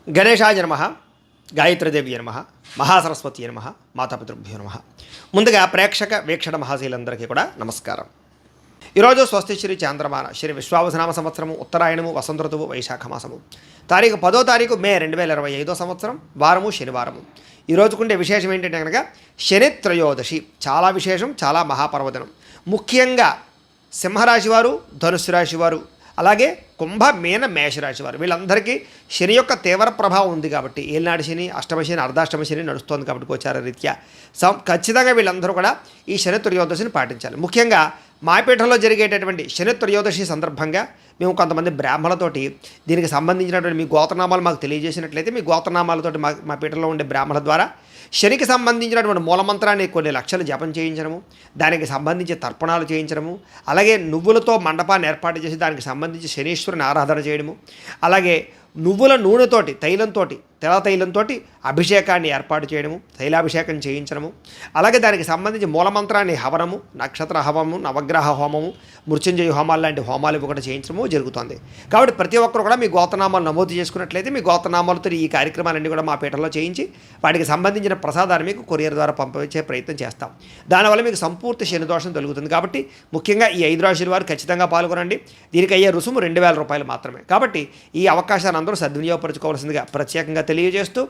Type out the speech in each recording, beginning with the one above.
గణేశాయ నమః, గాయత్రీదేవి నమః, మహాసరస్వతి నమః, మాతాపితృభ్యో నమః. ముందుగా ప్రేక్షక వీక్షణ మహాశీలందరికీ కూడా నమస్కారం. ఈరోజు స్వస్తి శ్రీ చాంద్రమాన శ్రీ విశ్వావసనామ సంవత్సరము ఉత్తరాయణము వసంత ఋతువు వైశాఖ మాసము తారీఖు 10వ తారీఖు మే 2025 సంవత్సరం వారము శనివారము. ఈరోజుకుండే విశేషం ఏంటంటే కనుక శని త్రయోదశి. చాలా విశేషం, చాలా మహాపర్వదినం. ముఖ్యంగా సింహరాశి వారు, ధనుస్సు రాశి వారు, అలాగే కుంభ మీన మేషరాశి వారు వీళ్ళందరికీ శని యొక్క తీవ్ర ప్రభావం ఉంది కాబట్టి ఏలినాటి శని, అష్టమ శని, అర్ధాష్టమ శని నడుస్తోంది కాబట్టి గోచార రీత్యా ఖచ్చితంగా వీళ్ళందరూ కూడా ఈ శని త్రయోదశిని పాటించాలి. ముఖ్యంగా మాపీఠంలో జరిగేటటువంటి శని త్రయోదశి సందర్భంగా మేము కొంతమంది బ్రాహ్మణులతోటి దీనికి సంబంధించినటువంటి మీ గోత్రనామాలు మాకు తెలియజేసినట్లయితే మీ గోత్రనామాలతోటి మా పీఠంలో ఉండే బ్రాహ్మణుల ద్వారా శనికి సంబంధించినటువంటి మూలమంత్రాన్ని కొన్ని లక్షలు జపం చేయించడము, దానికి సంబంధించి తర్పణాలు చేయించడము, అలాగే నువ్వులతో మండపాన్ని ఏర్పాటు చేసి దానికి సంబంధించి శనీశ్వరుని ఆరాధన చేయడము, అలాగే నువ్వుల నూనెతోటి తెల్ల తైలంతో అభిషేకాన్ని ఏర్పాటు చేయడము, తైలాభిషేకం చేయించడము, అలాగే దానికి సంబంధించి మూలమంత్రాన్ని హవనము, నక్షత్ర హవము, నవగ్రహ హోమము, మృత్యుంజయ హోమాలు లాంటి హోమాలు ఒకటి చేయించడము జరుగుతుంది. కాబట్టి ప్రతి ఒక్కరు కూడా మీ గోత్రనామాలు నమోదు చేసుకున్నట్లయితే మీ గోత్రనామాలతో ఈ కార్యక్రమాలన్నీ కూడా మా పీఠంలో చేయించి వాటికి సంబంధించిన ప్రసాదాన్ని మీకు కొరియర్ ద్వారా పంపించే ప్రయత్నం చేస్తాం. దానివల్ల మీకు సంపూర్తి శని దోషం తొలుగుతుంది. కాబట్టి ముఖ్యంగా ఈ 5 రాశుల వారు ఖచ్చితంగా పాల్గొనండి. దీనికి అయ్యే రుసుము 2000 రూపాయలు మాత్రమే. కాబట్టి ఈ అవకాశాన్ని అందరూ సద్వినియోగపరచుకోవాల్సిందిగా ప్రత్యేకంగా తెలియజేస్తూ,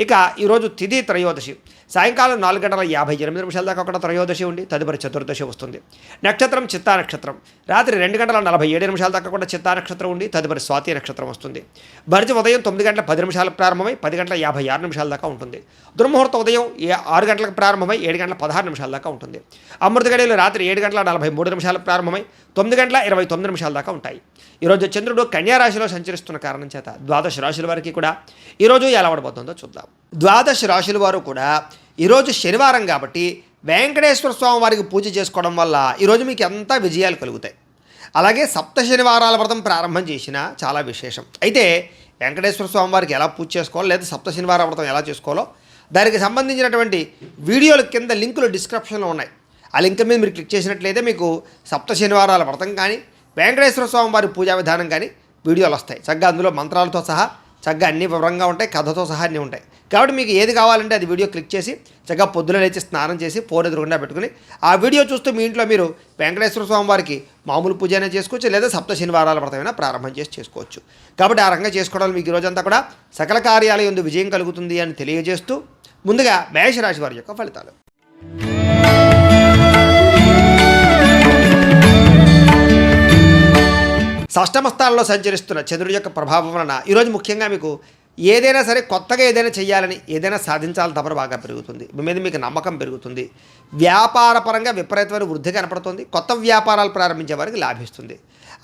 ఇక ఈరోజు తిథి త్రయోదశి సాయంకాలం 4:58 దాకా కూడా త్రయోదశి ఉండి తదుపరి చతుర్దశి వస్తుంది. నక్షత్రం చిత్తా నక్షత్రం రాత్రి 2:47 దాకా కూడా చిత్తా నక్షత్రం ఉండి తదుపరి స్వాతి నక్షత్రం వస్తుంది. భర్జ ఉదయం 9:10 ప్రారంభమై 10:56 దాకా ఉంటుంది. దుర్ముహూర్తం ఉదయం 6 గంటలకు ప్రారంభమై 7:16 దాకా ఉంటుంది. అమృత గడియలు రాత్రి 7:43 ప్రారంభమై 9:29 దాకా ఉంటాయి. ఈరోజు చంద్రుడు కన్యారాశిలో సంచరిస్తున్న కారణం చేత ద్వాదశ రాశుల వారికి కూడా ఈరోజు ఎలా ఉండబోతుందో చూద్దాం. ద్వాదశ రాశుల వారు కూడా ఈరోజు శనివారం కాబట్టి వెంకటేశ్వర స్వామి వారికి పూజ చేసుకోవడం వల్ల ఈరోజు మీకు ఎంత విజయాలు కలుగుతాయి. అలాగే సప్త శనివారాల వ్రతం ప్రారంభం చేసినా చాలా విశేషం. అయితే వెంకటేశ్వర స్వామి వారికి ఎలా పూజ చేసుకోవాలో లేదా సప్త శనివార వ్రతం ఎలా చేసుకోవాలో దానికి సంబంధించినటువంటి వీడియోల కింద లింకులు డిస్క్రిప్షన్లో ఉన్నాయి. ఆ లింక్ మీద మీరు క్లిక్ చేసినట్లయితే మీకు సప్త శనివారాల వ్రతం కానీ వెంకటేశ్వర స్వామి వారి పూజా విధానం కానీ వీడియోలు వస్తాయి. చక్కగా అందులో మంత్రాలతో సహా చక్కగా అన్ని వివరంగా ఉంటాయి, కథతో సహా అన్నీ ఉంటాయి. కాబట్టి మీకు ఏది కావాలంటే అది వీడియో క్లిక్ చేసి చక్కగా పొద్దున లేచి స్నానం చేసి ఫోన్ ఎదురుగుండా పెట్టుకుని ఆ వీడియో చూస్తూ మీ ఇంట్లో మీరు వెంకటేశ్వర స్వామి వారికి మామూలు పూజ అయినా చేసుకోవచ్చు, లేదా సప్త శనివారాల వ్రతమైనా ప్రారంభం చేసి చేసుకోవచ్చు. కాబట్టి ఆ రకంగా చేసుకోవడం మీకు ఈరోజంతా కూడా సకల కార్యాల యందు విజయం కలుగుతుంది అని తెలియజేస్తూ, ముందుగా మేషరాశి వారి యొక్క ఫలితాలు. షష్టమ స్థానంలో సంచరిస్తున్న చంద్రుడి యొక్క ప్రభావం వలన ఈరోజు ముఖ్యంగా మీకు ఏదైనా సరే కొత్తగా ఏదైనా చేయాలని, ఏదైనా సాధించాలని తపన బాగా పెరుగుతుంది. మీ మీద మీకు నమ్మకం పెరుగుతుంది. వ్యాపారపరంగా విపరీతమైన వృద్ధి కనపడుతుంది. కొత్త వ్యాపారాలు ప్రారంభించే వారికి లాభిస్తుంది.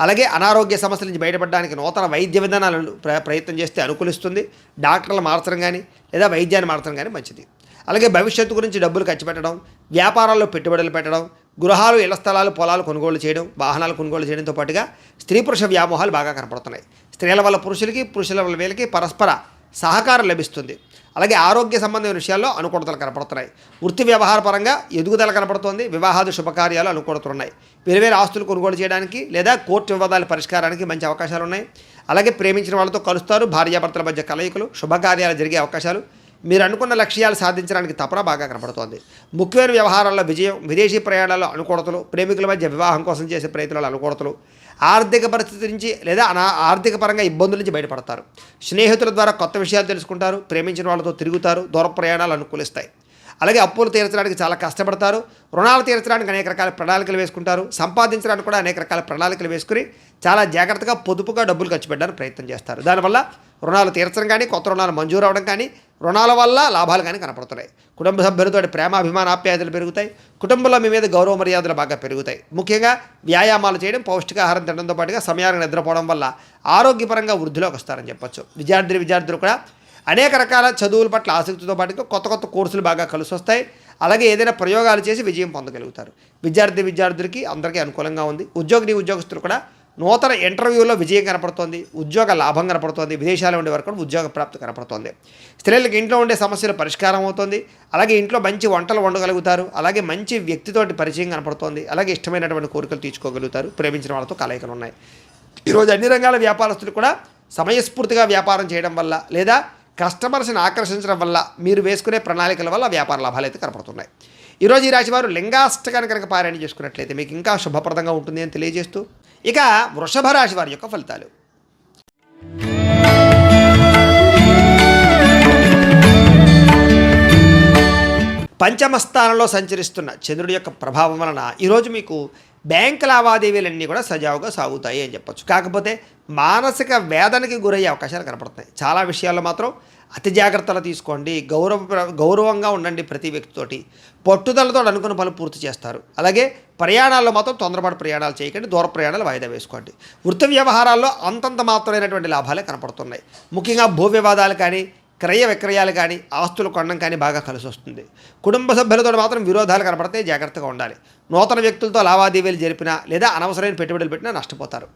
అలాగే అనారోగ్య సమస్యల నుంచి బయటపడడానికి నూతన వైద్య విధానాలను ప్రయత్నం చేస్తే అనుకూలిస్తుంది. డాక్టర్లు మార్చడం కానీ లేదా వైద్యాన్ని మార్చడం కానీ మంచిది. అలాగే భవిష్యత్తు గురించి డబ్బులు ఖర్చు పెట్టడం, వ్యాపారాల్లో పెట్టుబడులు పెట్టడం, గృహాలు, ఇళ్ల స్థలాలు, పొలాలు కొనుగోలు చేయడం, వాహనాలు కొనుగోలు చేయడంతో పాటుగా స్త్రీ పురుష వ్యామోహాలు బాగా కనపడుతున్నాయి. స్త్రీల వల్ల పురుషులకి, పురుషుల వల్ల వీళ్ళకి పరస్పర సహకారం లభిస్తుంది. అలాగే ఆరోగ్య సంబంధమైన విషయాల్లో అనుకూలతలు కనపడుతున్నాయి. వృత్తి వ్యవహార పరంగా ఎదుగుదల కనపడుతోంది. వివాహాది శుభకార్యాలు అనుకూలతలున్నాయి. వేరువేరు ఆస్తులు కొనుగోలు చేయడానికి లేదా కోర్టు వివాదాల పరిష్కారానికి మంచి అవకాశాలు ఉన్నాయి. అలాగే ప్రేమించిన వాళ్ళతో కలుస్తారు. భార్యాభర్తల మధ్య కలయికలు, శుభకార్యాలు జరిగే అవకాశాలు, మీరు అనుకున్న లక్ష్యాలు సాధించడానికి తపన బాగా కనపడుతోంది. ముఖ్యమైన వ్యవహారాల్లో విజయం, విదేశీ ప్రయాణాల్లో అనుకూలతలు, ప్రేమికుల మధ్య వివాహం కోసం చేసే ప్రయత్నాలు అనుకూలతలు, ఆర్థిక పరిస్థితి నుంచి లేదా ఆర్థిక పరంగా ఇబ్బందుల నుంచి బయటపడతారు. స్నేహితుల ద్వారా కొత్త విషయాలు తెలుసుకుంటారు. ప్రేమించిన వాళ్ళతో తిరుగుతారు. దూర ప్రయాణాలు అనుకూలిస్తాయి. అలాగే అప్పులు తీర్చడానికి చాలా కష్టపడతారు. రుణాలు తీర్చడానికి అనేక రకాల ప్రణాళికలు వేసుకుంటారు. సంపాదించడానికి కూడా అనేక రకాల ప్రణాళికలు వేసుకుని చాలా జాగ్రత్తగా పొదుపుగా డబ్బులు ఖర్చు పెట్టడానికి ప్రయత్నం చేస్తారు. దానివల్ల రుణాలు తీర్చడం కానీ, కొత్త రుణాలు మంజూరు అవ్వడం కానీ, రుణాల వల్ల లాభాలు కానీ కనపడుతున్నాయి. కుటుంబ సభ్యులతో ప్రేమ, అభిమాన, ఆప్యాయతలు పెరుగుతాయి. కుటుంబంలో మీ మీద గౌరవ మర్యాదలు బాగా పెరుగుతాయి. ముఖ్యంగా వ్యాయామాలు చేయడం, పౌష్టికాహారం తినడంతో పాటుగా సమయానికి నిద్రపోవడం వల్ల ఆరోగ్యపరంగా వృద్ధిలోకి వస్తారని చెప్పొచ్చు. విద్యార్థులు కూడా అనేక రకాల చదువుల పట్ల ఆసక్తితో పాటుగా కొత్త కొత్త కోర్సులు బాగా కలిసి వస్తాయి. అలాగే ఏదైనా ప్రయోగాలు చేసి విజయం పొందగలుగుతారు. విద్యార్థులకి అందరికీ అనుకూలంగా ఉంది. ఉద్యోగస్తులు కూడా నూతన ఇంటర్వ్యూలో విజయం కనపడుతోంది. ఉద్యోగ లాభం కనపడుతోంది. విదేశాల్లో ఉండే వరకు ఉద్యోగ ప్రాప్తి కనపడుతోంది. స్త్రీలకు ఇంట్లో ఉండే సమస్యల పరిష్కారం అవుతుంది. అలాగే ఇంట్లో మంచి వంటలు వండగలుగుతారు. అలాగే మంచి వ్యక్తితోటి పరిచయం కనపడుతోంది. అలాగే ఇష్టమైనటువంటి కోరికలు తీర్చుకోగలుగుతారు. ప్రేమించిన వాళ్ళతో కలయికలు ఉన్నాయి. ఈరోజు అన్ని రంగాల వ్యాపారస్తులు కూడా సమయస్ఫూర్తిగా వ్యాపారం చేయడం వల్ల లేదా కస్టమర్స్ని ఆకర్షించడం వల్ల మీరు వేసుకునే ప్రణాళికల వల్ల వ్యాపార లాభాలు అయితే కనపడుతున్నాయి. ఈరోజు ఈ రాశి వారు లింగాష్టకాన్ని కనుక పారాయణ చేసుకున్నట్లయితే మీకు ఇంకా శుభప్రదంగా ఉంటుంది అని తెలియజేస్తూ, ఇక వృషభ రాశి వారి యొక్క ఫలితాలు. పంచమ స్థానంలో సంచరిస్తున్న చంద్రుడి యొక్క ప్రభావం వలన ఈరోజు మీకు బ్యాంక్ లావాదేవీలన్నీ కూడా సజావుగా సాగుతాయి అని చెప్పొచ్చు. కాకపోతే మానసిక వేదనకి గురయ్యే అవకాశాలు కనపడుతున్నాయి. చాలా విషయాల్లో మాత్రం అతి జాగ్రత్తలు తీసుకోండి. గౌరవంగా ఉండండి. ప్రతి వ్యక్తితోటి పట్టుదలతో అనుకున్న పనులు పూర్తి చేస్తారు. అలాగే ప్రయాణాల్లో మాత్రం తొందరపాటు ప్రయాణాలు చేయకండి. దూర ప్రయాణాలు వాయిదా వేసుకోండి. వృత్తి వ్యవహారాల్లో అంతంత మాత్రమైనటువంటి లాభాలే కనపడుతున్నాయి. ముఖ్యంగా భూ వివాదాలు కానీ, క్రయ విక్రయాలు కానీ, ఆస్తులు కొనడం కానీ బాగా కలిసి వస్తుంది. కుటుంబ సభ్యులతో మాత్రం విరోధాలు కనపడితే జాగ్రత్తగా ఉండాలి. నూతన వ్యక్తులతో లావాదేవీలు జరిపినా లేదా అనవసరమైన పెట్టుబడులు పెట్టినా నష్టపోతారు.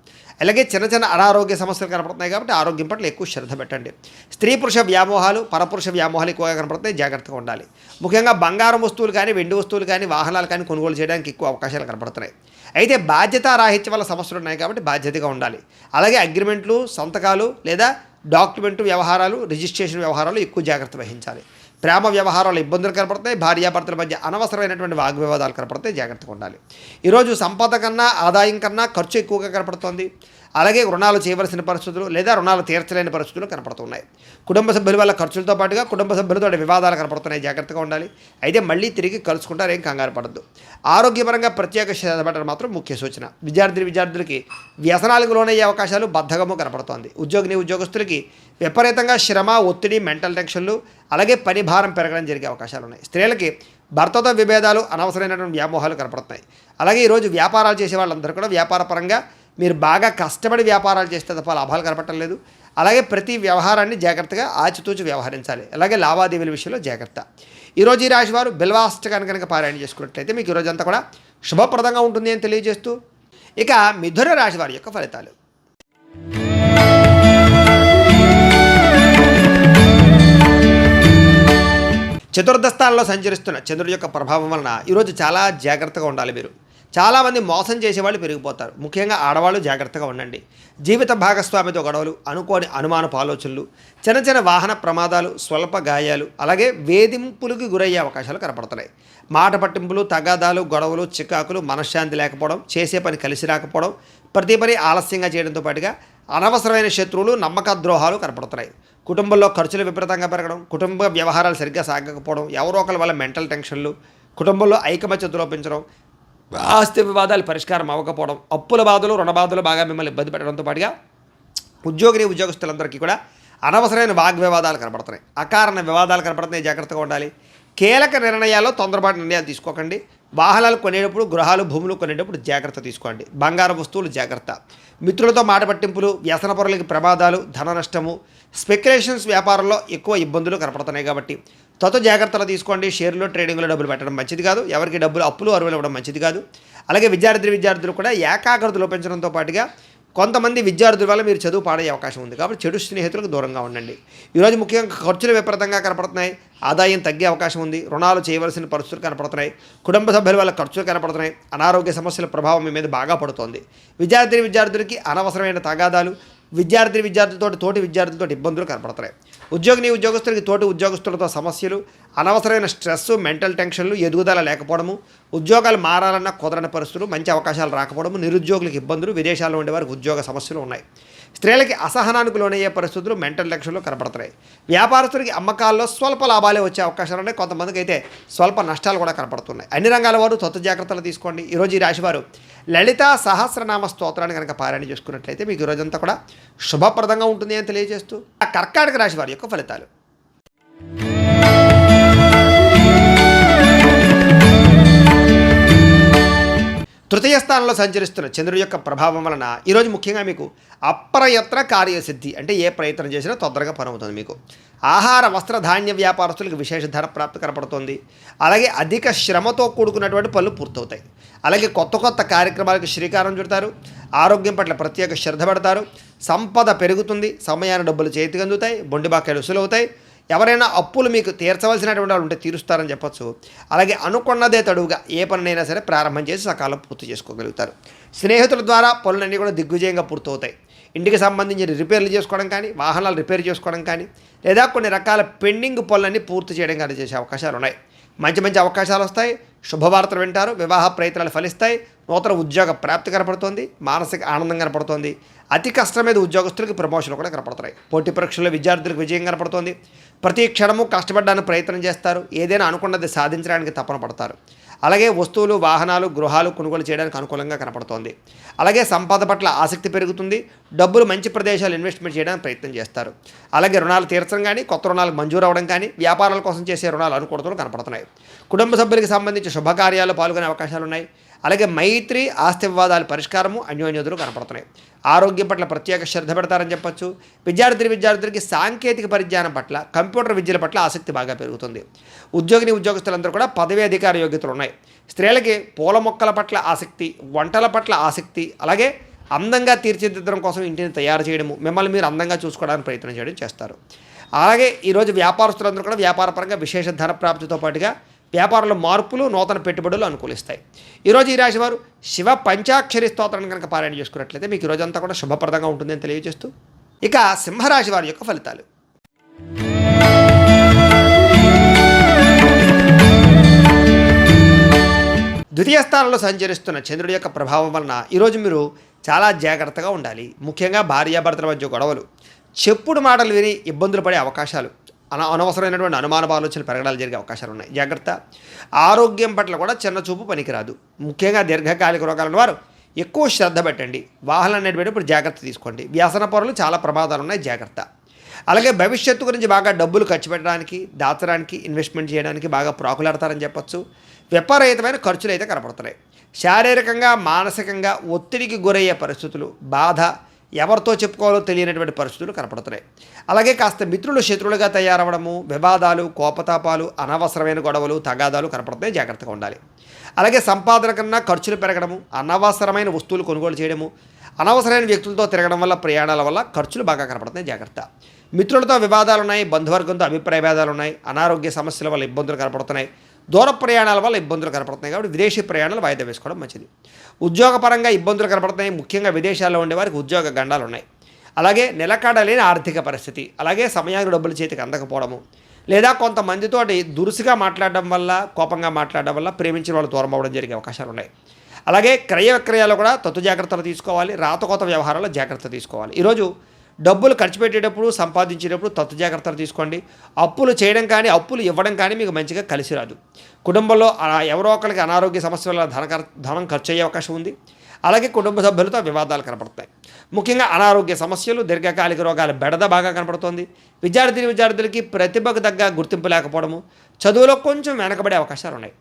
అలాగే చిన్న చిన్న అనారోగ్య సమస్యలు కనపడుతున్నాయి కాబట్టి ఆరోగ్యం పట్ల ఎక్కువ శ్రద్ధ పెట్టండి. స్త్రీ పురుష వ్యామోహాలు, పరపురుష వ్యామోహాలు ఎక్కువగా కనపడుతున్నాయి. జాగ్రత్తగా ఉండాలి. ముఖ్యంగా బంగారం వస్తువులు కానీ, వెండి వస్తువులు కానీ, వాహనాలు కానీ కొనుగోలు చేయడానికి ఎక్కువ అవకాశాలు కనపడుతున్నాయి. అయితే బాధ్యతారాహిత్యం వల్ల సమస్యలు ఉన్నాయి కాబట్టి బాధ్యతగా ఉండాలి. అలాగే అగ్రిమెంట్లు, సంతకాలు లేదా డాక్యుమెంట్ వ్యవహారాలు, రిజిస్ట్రేషన్ వ్యవహారాలు ఎక్కువ జాగ్రత్త వహించాలి. ప్రేమ వ్యవహారాలు ఇబ్బందులు కనపడతాయి. భార్యాభర్తల మధ్య అనవసరమైనటువంటి వాగ్వివాదాలు కనపడతాయి. జాగ్రత్తగా ఉండాలి. ఈరోజు సంపద కన్నా ఆదాయం కన్నా ఖర్చు ఎక్కువగా కనపడుతోంది. అలాగే రుణాలు చేయవలసిన పరిస్థితులు లేదా రుణాలు తీర్చలేని పరిస్థితులు కనపడుతున్నాయి. కుటుంబ సభ్యుల వల్ల ఖర్చులతో పాటుగా కుటుంబ సభ్యులతో వివాదాలు కనపడుతున్నాయి. జాగ్రత్తగా ఉండాలి. అయితే మళ్ళీ తిరిగి కలుసుకుంటారు. ఏం కంగారు పడద్దు. ఆరోగ్యపరంగా ప్రత్యేక శ్రద్ధ పెట్టడం మాత్రం ముఖ్య సూచన. విద్యార్థులకి వ్యసనాలకు లోనయ్యే అవకాశాలు బద్ధకము కనపడుతోంది. ఉద్యోగస్తులకి విపరీతంగా శ్రమ, ఒత్తిడి, మెంటల్ టెన్షన్లు, అలాగే పని భారం పెరగడం జరిగే అవకాశాలు ఉన్నాయి. స్త్రీలకి భర్తతో విభేదాలు, అనవసరమైనటువంటి వ్యామోహాలు కనపడుతున్నాయి. అలాగే ఈరోజు వ్యాపారాలు చేసే వాళ్ళందరూ కూడా వ్యాపారపరంగా మీరు బాగా కష్టపడి వ్యాపారాలు చేస్తే తప్ప లాభాలు కనపడటం లేదు. అలాగే ప్రతి వ్యవహారాన్ని జాగ్రత్తగా ఆచితూచి వ్యవహరించాలి. అలాగే లావాదేవీల విషయంలో జాగ్రత్త. ఈరోజు ఈ రాశి వారు బిల్వాష్టకాన్ని కనుక పారాయణ చేసుకున్నట్లయితే మీకు ఈరోజు అంతా కూడా శుభప్రదంగా ఉంటుంది అని తెలియజేస్తూ, ఇక మిథున రాశి వారి యొక్క ఫలితాలు. చతుర్థ స్థానంలో సంచరిస్తున్న చంద్రుడి యొక్క ప్రభావం వలన ఈరోజు చాలా జాగ్రత్తగా ఉండాలి. మీరు చాలామంది మోసం చేసేవాళ్ళు పెరిగిపోతారు. ముఖ్యంగా ఆడవాళ్ళు జాగ్రత్తగా ఉండండి. జీవిత భాగస్వామితో గొడవలు, అనుకోని అనుమానపు ఆలోచనలు, చిన్న చిన్న వాహన ప్రమాదాలు, స్వల్ప గాయాలు, అలాగే వేధింపులకు గురయ్యే అవకాశాలు కనపడుతున్నాయి. మాట పట్టింపులు, తగాదాలు, గొడవలు, చికాకులు, మనశ్శాంతి లేకపోవడం, చేసే పని కలిసి రాకపోవడం, ప్రతి పని ఆలస్యంగా చేయడంతో పాటుగా అనవసరమైన శత్రువులు, నమ్మక ద్రోహాలు కనపడుతున్నాయి. కుటుంబంలో ఖర్చులు విపరీతంగా పెరగడం, కుటుంబ వ్యవహారాలు సరిగ్గా సాగకపోవడం, ఎవరో ఒకరి వల్ల మెంటల్ టెన్షన్లు, కుటుంబంలో ఐకమత్యత లోపించడం, ఆస్తి వివాదాలు పరిష్కారం అవ్వకపోవడం, అప్పుల బాధలు, రుణ బాధలు బాగా మిమ్మల్ని ఇబ్బంది పెట్టడంతో పాటుగా ఉద్యోగస్తులందరికీ కూడా అనవసరమైన వాగ్వివాదాలు కనపడుతున్నాయి. అకారణ వివాదాలు కనపడుతున్నాయి. జాగ్రత్తగా ఉండాలి. కీలక నిర్ణయాల్లో తొందరపాటు నిర్ణయాలు తీసుకోకండి. వాహనాలు కొనేటప్పుడు, గృహాలు, భూములు కొనేటప్పుడు జాగ్రత్త తీసుకోండి. బంగారు వస్తువులు జాగ్రత్త. మిత్రులతో మాట పట్టింపులు, వ్యసన పొరలకి ప్రమాదాలు, ధన నష్టము, స్పెక్యులేషన్స్ వ్యాపారంలో ఎక్కువ ఇబ్బందులు కనపడుతున్నాయి కాబట్టి జాగ్రత్తలు తీసుకోండి. షేర్లో, ట్రేడింగ్లో డబ్బులు పెట్టడం మంచిది కాదు. ఎవరికి డబ్బులు అప్పులు అరువులు ఇవ్వడం మంచిది కాదు. అలాగే విద్యార్థులు కూడా ఏకాగ్రత లోపించడంతో పాటుగా కొంతమంది విద్యార్థుల వల్ల మీరు చదువు పాడయ్యే అవకాశం ఉంది. కాబట్టి చెడు స్నేహితులకు దూరంగా ఉండండి. ఈరోజు ముఖ్యంగా ఖర్చులు విపరీతంగా కనపడుతున్నాయి. ఆదాయం తగ్గే అవకాశం ఉంది. రుణాలు చేయవలసిన పరిస్థితులు కనపడుతున్నాయి. కుటుంబ సభ్యుల వల్ల ఖర్చులు కనపడుతున్నాయి. అనారోగ్య సమస్యల ప్రభావం మీ మీద బాగా పడుతోంది. విద్యార్థులకి అనవసరమైన తగాదాలు, తోటి విద్యార్థులతో ఇబ్బందులు కనపడుతున్నాయి. ఉద్యోగస్తులకి తోటి ఉద్యోగస్తులతో సమస్యలు, అనవసరమైన స్ట్రెస్, మెంటల్ టెన్షన్లు, ఎదుగుదల లేకపోవడము, ఉద్యోగాలు మారాలన్న కుదరని పరిస్థితులు, మంచి అవకాశాలు రాకపోవడము, నిరుద్యోగులకు ఇబ్బందులు, విదేశాల్లో ఉండే వారికి ఉద్యోగ సమస్యలు ఉన్నాయి. స్త్రీలకి అసహనానికి లోనయ్యే పరిస్థితులు, మెంటల్ టెన్షన్లు కనపడుతున్నాయి. వ్యాపారస్తులకి అమ్మకాల్లో స్వల్ప లాభాలే వచ్చే అవకాశాలు ఉన్నాయి. కొంతమందికి అయితే స్వల్ప నష్టాలు కూడా కనపడుతున్నాయి. అన్ని రంగాల వారు జాగ్రత్తలు తీసుకోండి. ఈరోజు ఈ రాశివారు లలితా సహస్రనామ స్తోత్రాన్ని కనుక పారాయణ చేసుకున్నట్లయితే మీకు ఈరోజంతా కూడా శుభప్రదంగా ఉంటుంది అని తెలియజేస్తూ, ఆ కర్కాటక రాశి వారి యొక్క ఫలితాలు. తృతీయ స్థానంలో సంచరిస్తున్న చంద్రుడి యొక్క ప్రభావం వలన ఈరోజు ముఖ్యంగా మీకు అప్రయత్న కార్యసిద్ధి, అంటే ఏ ప్రయత్నం చేసినా తొందరగా పని అవుతుంది. మీకు ఆహార, వస్త్ర, ధాన్య వ్యాపారస్తులకు విశేష ధర ప్రాప్తి కనపడుతుంది. అలాగే అధిక శ్రమతో కూడుకున్నటువంటి పనులు పూర్తవుతాయి. అలాగే కొత్త కార్యక్రమాలకు శ్రీకారం చుడతారు. ఆరోగ్యం పట్ల ప్రత్యేక శ్రద్ధ పెడతారు. సంపద పెరుగుతుంది. సమయాన్ని డబ్బులు చేతికి అందుతాయి. బొండి బాకాయలు వసూలవుతాయి. ఎవరైనా అప్పులు మీకు తీర్చవలసినటువంటి వాళ్ళు ఉంటే తీరుస్తారని చెప్పొచ్చు. అలాగే అనుకున్నదే తడువుగా ఏ పనినైనా సరే ప్రారంభం చేసి సకాలం పూర్తి చేసుకోగలుగుతారు. స్నేహితుల ద్వారా పనులన్నీ కూడా దిగ్విజయంగా పూర్తవుతాయి. ఇంటికి సంబంధించిన రిపేర్లు చేసుకోవడం కానీ, వాహనాలు రిపేర్ చేసుకోవడం కానీ, లేదా కొన్ని రకాల పెండింగ్ పనులన్నీ పూర్తి చేయడం కానీ చేసే అవకాశాలు ఉన్నాయి. మంచి మంచి అవకాశాలు వస్తాయి. శుభవార్తలు వింటారు. వివాహ ప్రయత్నాలు ఫలిస్తాయి. నూతన ఉద్యోగ ప్రాప్తి కనపడుతోంది. మానసిక ఆనందం కనపడుతోంది. అతి కష్టం మీద ఉద్యోగస్తులకు ప్రమోషన్లు కూడా కనపడుతున్నాయి. పోటీ పరీక్షల్లో విద్యార్థులకు విజయం కనపడుతోంది. ప్రతి క్షణము కష్టపడడానికి ప్రయత్నం చేస్తారు. ఏదైనా అనుకున్నది సాధించడానికి తపన పడతారు. అలాగే వస్తువులు, వాహనాలు, గృహాలు కొనుగోలు చేయడానికి అనుకూలంగా కనపడుతోంది. అలాగే సంపద పట్ల ఆసక్తి పెరుగుతుంది. డబ్బులు మంచి ప్రదేశాలు ఇన్వెస్ట్మెంట్ చేయడానికి ప్రయత్నం చేస్తారు. అలాగే రుణాలు తీర్చడం కానీ, కొత్త రుణాలు మంజూరు అవ్వడం కానీ, వ్యాపారాల కోసం చేసే రుణాలు అనుకూలతలు కనపడుతున్నాయి. కుటుంబ సభ్యులకు సంబంధించి శుభకార్యాలు పాల్గొనే అవకాశాలు ఉన్నాయి. అలాగే మైత్రి, ఆస్తి వివాదాల పరిష్కారము, అన్యోన్యతలు కనపడుతున్నాయి. ఆరోగ్యం పట్ల ప్రత్యేక శ్రద్ధ పెడతారని చెప్పొచ్చు. విద్యార్థులకి సాంకేతిక పరిజ్ఞానం పట్ల, కంప్యూటర్ విద్యల పట్ల ఆసక్తి బాగా పెరుగుతుంది. ఉద్యోగస్తులందరూ కూడా పదవీ అధికార యోగ్యతలు ఉన్నాయి. స్త్రీలకి పూల మొక్కల పట్ల ఆసక్తి, వంటల పట్ల ఆసక్తి, అలాగే అందంగా తీర్చిదిద్దడం కోసం ఇంటిని తయారు చేయడము, మిమ్మల్ని మీరు అందంగా చూసుకోవడానికి ప్రయత్నం చేయడం చేస్తారు. అలాగే ఈరోజు వ్యాపారస్తులందరూ కూడా వ్యాపారపరంగా విశేష ధన ప్రాప్తితో పాటుగా వ్యాపారంలో మార్పులు, నూతన పెట్టుబడులు అనుకూలిస్తాయి. ఈరోజు ఈ రాశి వారు శివ పంచాక్షరి స్తోత్రాన్ని కనుక పారాయణ చేసుకున్నట్లయితే మీకు ఈరోజంతా కూడా శుభప్రదంగా ఉంటుందని తెలియజేస్తూ, ఇక సింహరాశి వారి యొక్క ఫలితాలు. ద్వితీయ స్థానంలో సంచరిస్తున్న చంద్రుడి యొక్క ప్రభావం వలన ఈరోజు మీరు చాలా జాగ్రత్తగా ఉండాలి. ముఖ్యంగా భార్యాభర్తల మధ్య గొడవలు, చెప్పుడు మాటలు విని ఇబ్బందులు పడే అవకాశాలు, అనవసరమైనటువంటి అనుమాన ఆలోచనలు పెరగడాలు జరిగే అవకాశాలు ఉన్నాయి. జాగ్రత్త. ఆరోగ్యం పట్ల కూడా చిన్న చూపు పనికిరాదు. ముఖ్యంగా దీర్ఘకాలిక రోగాలను వారు ఎక్కువ శ్రద్ధ పెట్టండి. వాహనాలు నడిపేటప్పుడు జాగ్రత్త తీసుకోండి. వ్యసన పరులు చాలా ప్రమాదాలు ఉన్నాయి. జాగ్రత్త. అలాగే భవిష్యత్తు గురించి బాగా డబ్బులు ఖర్చు పెట్టడానికి, దాచడానికి, ఇన్వెస్ట్మెంట్ చేయడానికి బాగా ప్రాకులాడతారని చెప్పొచ్చు. విపరీతమైన ఖర్చులు అయితే కనపడుతున్నాయి. శారీరకంగా, మానసికంగా ఒత్తిడికి గురయ్యే పరిస్థితులు, బాధ, ఎవరితో చెప్పుకోవాలో తెలియనటువంటి పరిస్థితులు కనపడుతున్నాయి. అలాగే కాస్త మిత్రులు శత్రువులుగా తయారవడము, వివాదాలు, కోపతాపాలు, అనవసరమైన గొడవలు, తగాదాలు కనపడుతున్నాయి. జాగ్రత్తగా ఉండాలి. అలాగే సంపాదన కన్నా ఖర్చులు పెరగడము, అనవసరమైన వస్తువులు కొనుగోలు చేయడము, అనవసరమైన వ్యక్తులతో తిరగడం వల్ల, ప్రయాణాల వల్ల ఖర్చులు బాగా కనపడుతున్నాయి. జాగ్రత్త. మిత్రులతో వివాదాలు ఉన్నాయి. బంధువర్గంతో అభిప్రాయ భేదాలు ఉన్నాయి. అనారోగ్య సమస్యల వల్ల ఇబ్బందులు కనపడుతున్నాయి. దూర ప్రయాణాల వల్ల ఇబ్బందులు కనపడుతున్నాయి. కాబట్టి విదేశీ ప్రయాణాలు వాయిదా వేసుకోవడం మంచిది. ఉద్యోగపరంగా ఇబ్బందులు కనపడుతున్నాయి. ముఖ్యంగా విదేశాల్లో ఉండేవారికి ఉద్యోగ గండాలు ఉన్నాయి. అలాగే నిలకడలేని ఆర్థిక పరిస్థితి, అలాగే సమయానికి డబ్బులు చేతికి అందకపోవడము, లేదా కొంతమందితోటి దురుసుగా మాట్లాడడం వల్ల, కోపంగా మాట్లాడడం వల్ల ప్రేమించిన వాళ్ళు దూరం అవ్వడం జరిగే అవకాశాలు ఉన్నాయి. అలాగే క్రయ విక్రయాలు కూడా తత్తు జాగ్రత్తలు తీసుకోవాలి. రాతకోత వ్యవహారాల్లో జాగ్రత్త తీసుకోవాలి. ఈరోజు డబ్బులు ఖర్చు పెట్టేటప్పుడు, సంపాదించేటప్పుడు తత్తు జాగ్రత్తలు తీసుకోండి. అప్పులు చేయడం కానీ, అప్పులు ఇవ్వడం కానీ మీకు మంచిగా కలిసి రాదు. కుటుంబంలో ఎవరో ఒకరికి అనారోగ్య సమస్యల వల్ల ధనం ఖర్చు అయ్యే అవకాశం ఉంది. అలాగే కుటుంబ సభ్యులతో వివాదాలు కనపడతాయి. ముఖ్యంగా అనారోగ్య సమస్యలు, దీర్ఘకాలిక రోగాల బెడద బాగా కనపడుతోంది. విద్యార్థులకి ప్రతిభకు తగ్గ గుర్తింపు లేకపోవడము, చదువులో కొంచెం వెనకబడే అవకాశాలు ఉన్నాయి.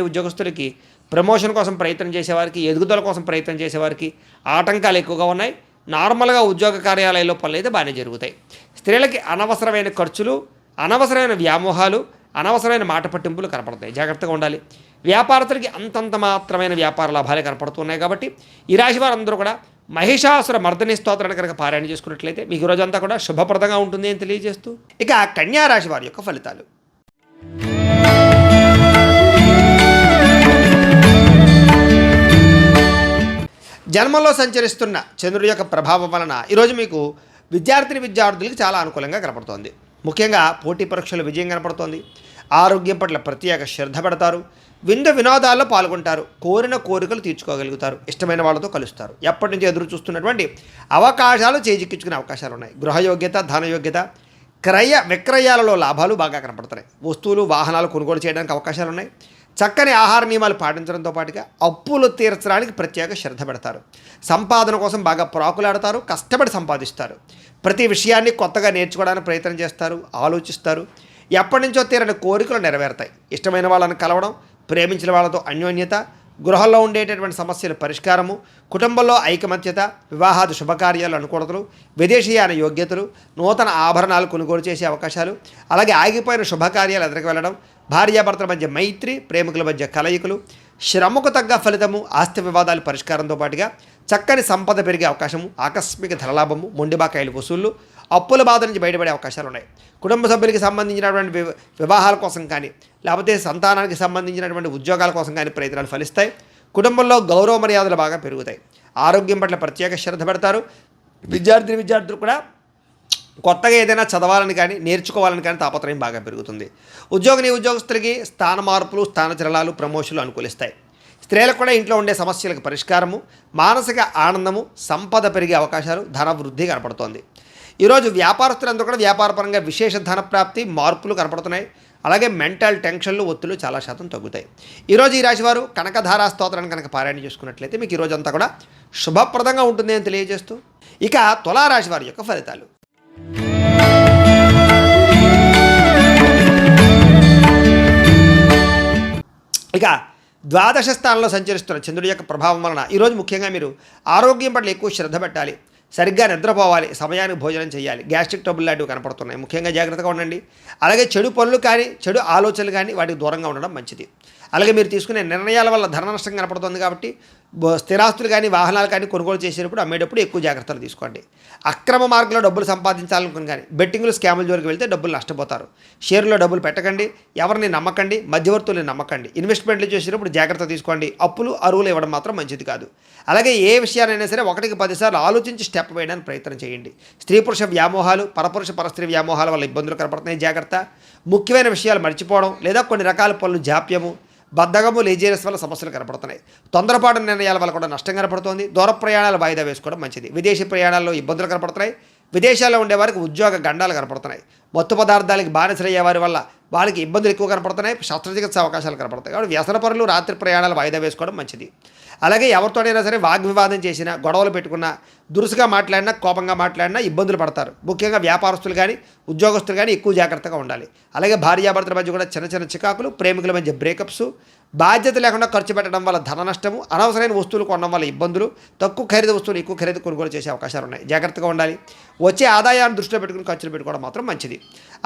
ఉద్యోగస్తులకి ప్రమోషన్ కోసం ప్రయత్నం చేసేవారికి, ఎదుగుదల కోసం ప్రయత్నం చేసేవారికి ఆటంకాలు ఎక్కువగా ఉన్నాయి. నార్మల్గా ఉద్యోగ కార్యాలయాల్లో పనులు అయితే బాగానే జరుగుతాయి. స్త్రీలకి అనవసరమైన ఖర్చులు, అనవసరమైన వ్యామోహాలు, అనవసరమైన మాట పట్టింపులు కనపడతాయి. జాగ్రత్తగా ఉండాలి. వ్యాపారస్తులకి అంతంత మాత్రమైన వ్యాపార లాభాలే కనపడుతున్నాయి. కాబట్టి ఈ రాశి వారందరూ కూడా మహిషాసుర మర్దని స్తోత్రాన్ని కనుక పారాయణ చేసుకున్నట్లయితే మీకు రోజంతా కూడా శుభప్రదంగా ఉంటుంది అని తెలియజేస్తూ, ఇక కన్యా రాశి వారి యొక్క ఫలితాలు. జన్మంలో సంచరిస్తున్న చంద్రుడి యొక్క ప్రభావం వలన ఈరోజు మీకు విద్యార్థులకి చాలా అనుకూలంగా కనపడుతోంది. ముఖ్యంగా పోటీ పరీక్షలు విజయం కనపడుతోంది. ఆరోగ్యం పట్ల ప్రత్యేక శ్రద్ధ పెడతారు. వినోదాల్లో పాల్గొంటారు. కోరిన కోరికలు తీర్చుకోగలుగుతారు. ఇష్టమైన వాళ్ళతో కలుస్తారు. ఎప్పటి నుంచి ఎదురు చూస్తున్నటువంటి అవకాశాలు చేజిక్కించుకునే అవకాశాలు ఉన్నాయి. గృహయోగ్యత, ధనయోగ్యత, క్రయ విక్రయాలలో లాభాలు బాగా కనపడుతున్నాయి. వస్తువులు, వాహనాలు కొనుగోలు చేయడానికి అవకాశాలు ఉన్నాయి. చక్కని ఆహార నియమాలు పాటించడంతో పాటుగా అప్పులు తీర్చడానికి ప్రత్యేక శ్రద్ధ పెడతారు. సంపాదన కోసం బాగా ప్రాకులాడతారు. కష్టపడి సంపాదిస్తారు. ప్రతి విషయాన్ని కొత్తగా నేర్చుకోవడానికి ప్రయత్నం చేస్తారు. ఆలోచిస్తారు. ఎప్పటి నుంచో తీరని కోరికలు నెరవేరుతాయి. ఇష్టమైన వాళ్ళని కలవడం, ప్రేమించిన వాళ్ళతో అన్యోన్యత, గృహంలో ఉండేటటువంటి సమస్యల పరిష్కారము, కుటుంబంలో ఐకమత్యత, వివాహాది శుభకార్యాలు అనుకూలతలు, విదేశీయాన యోగ్యతలు, నూతన ఆభరణాలు కొనుగోలు చేసే అవకాశాలు, అలాగే ఆగిపోయిన శుభకార్యాలు ఎదురుకు వెళ్ళడం, భార్యాభర్తల మధ్య మైత్రి, ప్రేమికుల మధ్య కలయికలు, శ్రమకు తగ్గ ఫలితము, ఆస్తి వివాదాల పరిష్కారంతో పాటుగా చక్కని సంపద పెరిగే అవకాశము, ఆకస్మిక ధనలాభము, మొండిబాకాయలు వసూళ్లు, అప్పుల బాధ నుంచి బయటపడే అవకాశాలు ఉన్నాయి. కుటుంబ సభ్యులకి సంబంధించినటువంటి వివాహాల కోసం కానీ, లేకపోతే సంతానానికి సంబంధించినటువంటి ఉద్యోగాల కోసం కానీ ప్రయత్నాలు ఫలిస్తాయి. కుటుంబంలో గౌరవ మర్యాదలు బాగా పెరుగుతాయి. ఆరోగ్యం పట్ల ప్రత్యేక శ్రద్ధ పెడతారు. విద్యార్థులు కూడా కొత్తగా ఏదైనా చదవాలని కానీ నేర్చుకోవాలని కానీ తాపత్రయం బాగా పెరుగుతుంది. ఉద్యోగస్తులకి స్థాన మార్పులు, స్థానచలనాలు, ప్రమోషన్లు అనుకూలిస్తాయి. స్త్రీలకు కూడా ఇంట్లో ఉండే సమస్యలకు పరిష్కారము, మానసిక ఆనందము, సంపద పెరిగే అవకాశాలు, ధన వృద్ధి కనపడుతోంది. ఈరోజు వ్యాపారస్తులందరూ కూడా వ్యాపారపరంగా విశేష ధన ప్రాప్తి, మార్పులు కనపడుతున్నాయి. అలాగే మెంటల్ టెన్షన్లు, ఒత్తిళ్లు చాలా శాతం తగ్గుతాయి. ఈరోజు ఈ రాశివారు కనకధారా స్తోత్రాన్ని కనుక పారాయణ చేసుకున్నట్లయితే మీకు ఈరోజు అంతా కూడా శుభప్రదంగా ఉంటుంది అని తెలియజేస్తూ ఇక తులారాశి వారి యొక్క ఫలితాలు. ఇక ద్వాదశ స్థానంలో సంచరిస్తున్న చంద్రుడి యొక్క ప్రభావం వలన ఈరోజు ముఖ్యంగా మీరు ఆరోగ్యం పట్ల ఎక్కువ శ్రద్ధ పెట్టాలి. సరిగ్గా నిద్రపోవాలి, సమయానికి భోజనం చేయాలి. గ్యాస్ట్రిక్ ట్రబుల్ లాంటివి కనపడుతున్నాయి, ముఖ్యంగా జాగ్రత్తగా ఉండండి. అలాగే చెడు పనులు కానీ, చెడు ఆలోచనలు కానీ వాటికి దూరంగా ఉండడం మంచిది. అలాగే మీరు తీసుకునే నిర్ణయాల వల్ల ధన నష్టం కనపడుతుంది కాబట్టి స్థిరాస్తులు కానీ, వాహనాలు కానీ కొనుగోలు చేసేటప్పుడు, అమ్మేటప్పుడు ఎక్కువ జాగ్రత్తలు తీసుకోండి. అక్రమ మార్గంలో డబ్బులు సంపాదించాలనుకుని కానీ బెట్టింగ్లు, స్కాముల జోలికి వెళ్తే డబ్బులు నష్టపోతారు. షేర్లో డబ్బులు పెట్టకండి, ఎవరిని నమ్మకండి, మధ్యవర్తుల్ని నమ్మకండి. ఇన్వెస్ట్మెంట్లు చేసేటప్పుడు జాగ్రత్త తీసుకోండి. అప్పులు, అరువులు ఇవ్వడం మాత్రం మంచిది కాదు. అలాగే ఏ విషయానైనా సరే 1కి 10 సార్లు ఆలోచించి స్టెప్ వేయడానికి ప్రయత్నం చేయండి. స్త్రీ పురుష వ్యామోహాలు, పరపురుష పరస్త్రీ వ్యామోహాల వల్ల ఇబ్బందులు కనపడుతున్నాయి, జాగ్రత్త. ముఖ్యమైన విషయాలు మర్చిపోవడం లేదా కొన్ని రకాల పనులు జాప్యము, బద్ధకము, లేజీనెస్ వల్ల సమస్యలు కనపడుతున్నాయి. తొందరపాటు నిర్ణయాల వల్ల కూడా నష్టం కనపడుతోంది. దూర ప్రయాణాలు వాయిదా వేసుకోవడం మంచిది. విదేశీ ప్రయాణాల్లో ఇబ్బందులు కనపడుతున్నాయి. విదేశాల్లో ఉండేవారికి ఉద్యోగ గండాలు కనపడుతున్నాయి. మత్తు పదార్థాలకి బానిసలయ్యే వారి వల్ల వాళ్ళకి ఇబ్బందులు ఎక్కువ కనపడుతున్నాయి. శస్త్రచికిత్స అవకాశాలు కనపడతాయి. కాబట్టి వ్యసనపరులు రాత్రి ప్రయాణాలు వాయిదా వేసుకోవడం మంచిది. అలాగే ఎవరితోనైనా సరే వాగ్వివాదం చేసినా, గొడవలు పెట్టుకున్నా, దురుసుగా మాట్లాడినా, కోపంగా మాట్లాడినా ఇబ్బందులు పడతారు. ముఖ్యంగా వ్యాపారస్తులు కానీ, ఉద్యోగస్తులు కానీ ఎక్కువ జాగ్రత్తగా ఉండాలి. అలాగే భార్యాభర్తల మధ్య కూడా చిన్న చిన్న చికాకులు, ప్రేమికుల మధ్య బ్రేకప్స్, బాధ్యత లేకుండా ఖర్చు పెట్టడం వల్ల ధన నష్టము, అనవసరమైన వస్తువులు కొనడం వల్ల ఇబ్బందులు, తక్కువ ఖరీదు వస్తువులు ఎక్కువ ఖరీదు కొనుగోలు చేసే అవకాశాలు ఉన్నాయి. జాగ్రత్తగా ఉండాలి. వచ్చే ఆదాయాన్ని దృష్టిలో పెట్టుకుని ఖర్చులు పెట్టుకోవడం మాత్రం మంచిది.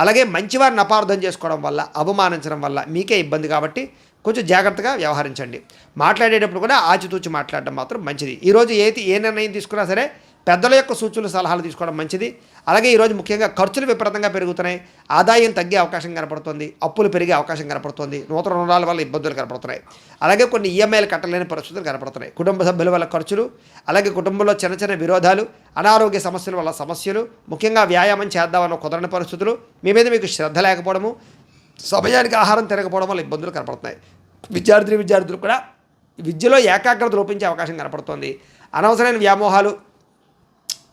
అలాగే మంచివారిని అపార్థం చేసుకోవడం వల్ల, అవమానించడం వల్ల మీకే ఇబ్బంది కాబట్టి కొంచెం జాగ్రత్తగా వ్యవహరించండి. మాట్లాడేటప్పుడు కూడా ఆచితూచి మాట్లాడడం మాత్రం మంచిది. ఈరోజు ఏ నిర్ణయం తీసుకున్నా సరే పెద్దల యొక్క సూచనలు, సలహాలు తీసుకోవడం మంచిది. అలాగే ఈరోజు ముఖ్యంగా ఖర్చులు విపరీతంగా పెరుగుతున్నాయి, ఆదాయం తగ్గే అవకాశం కనపడుతుంది, అప్పులు పెరిగే అవకాశం కనపడుతుంది, నూతన రుణాల వల్ల ఇబ్బందులు కనపడుతున్నాయి. అలాగే కొన్ని ఈఎంఐలు కట్టలేని పరిస్థితులు కనపడుతున్నాయి. కుటుంబ సభ్యుల వల్ల ఖర్చులు, అలాగే కుటుంబంలో చిన్న చిన్న విరోధాలు, అనారోగ్య సమస్యల వల్ల సమస్యలు, ముఖ్యంగా వ్యాయామం చేద్దామన్న కుదరని పరిస్థితులు, మీ మీద మీకు శ్రద్ధ లేకపోవడము, సమయానికి ఆహారం తినకపోవడం వల్ల ఇబ్బందులు కనపడుతున్నాయి. విద్యార్థులు కూడా విద్యలో ఏకాగ్రత లోపించే అవకాశం కనపడుతోంది. అనవసరమైన వ్యామోహాలు,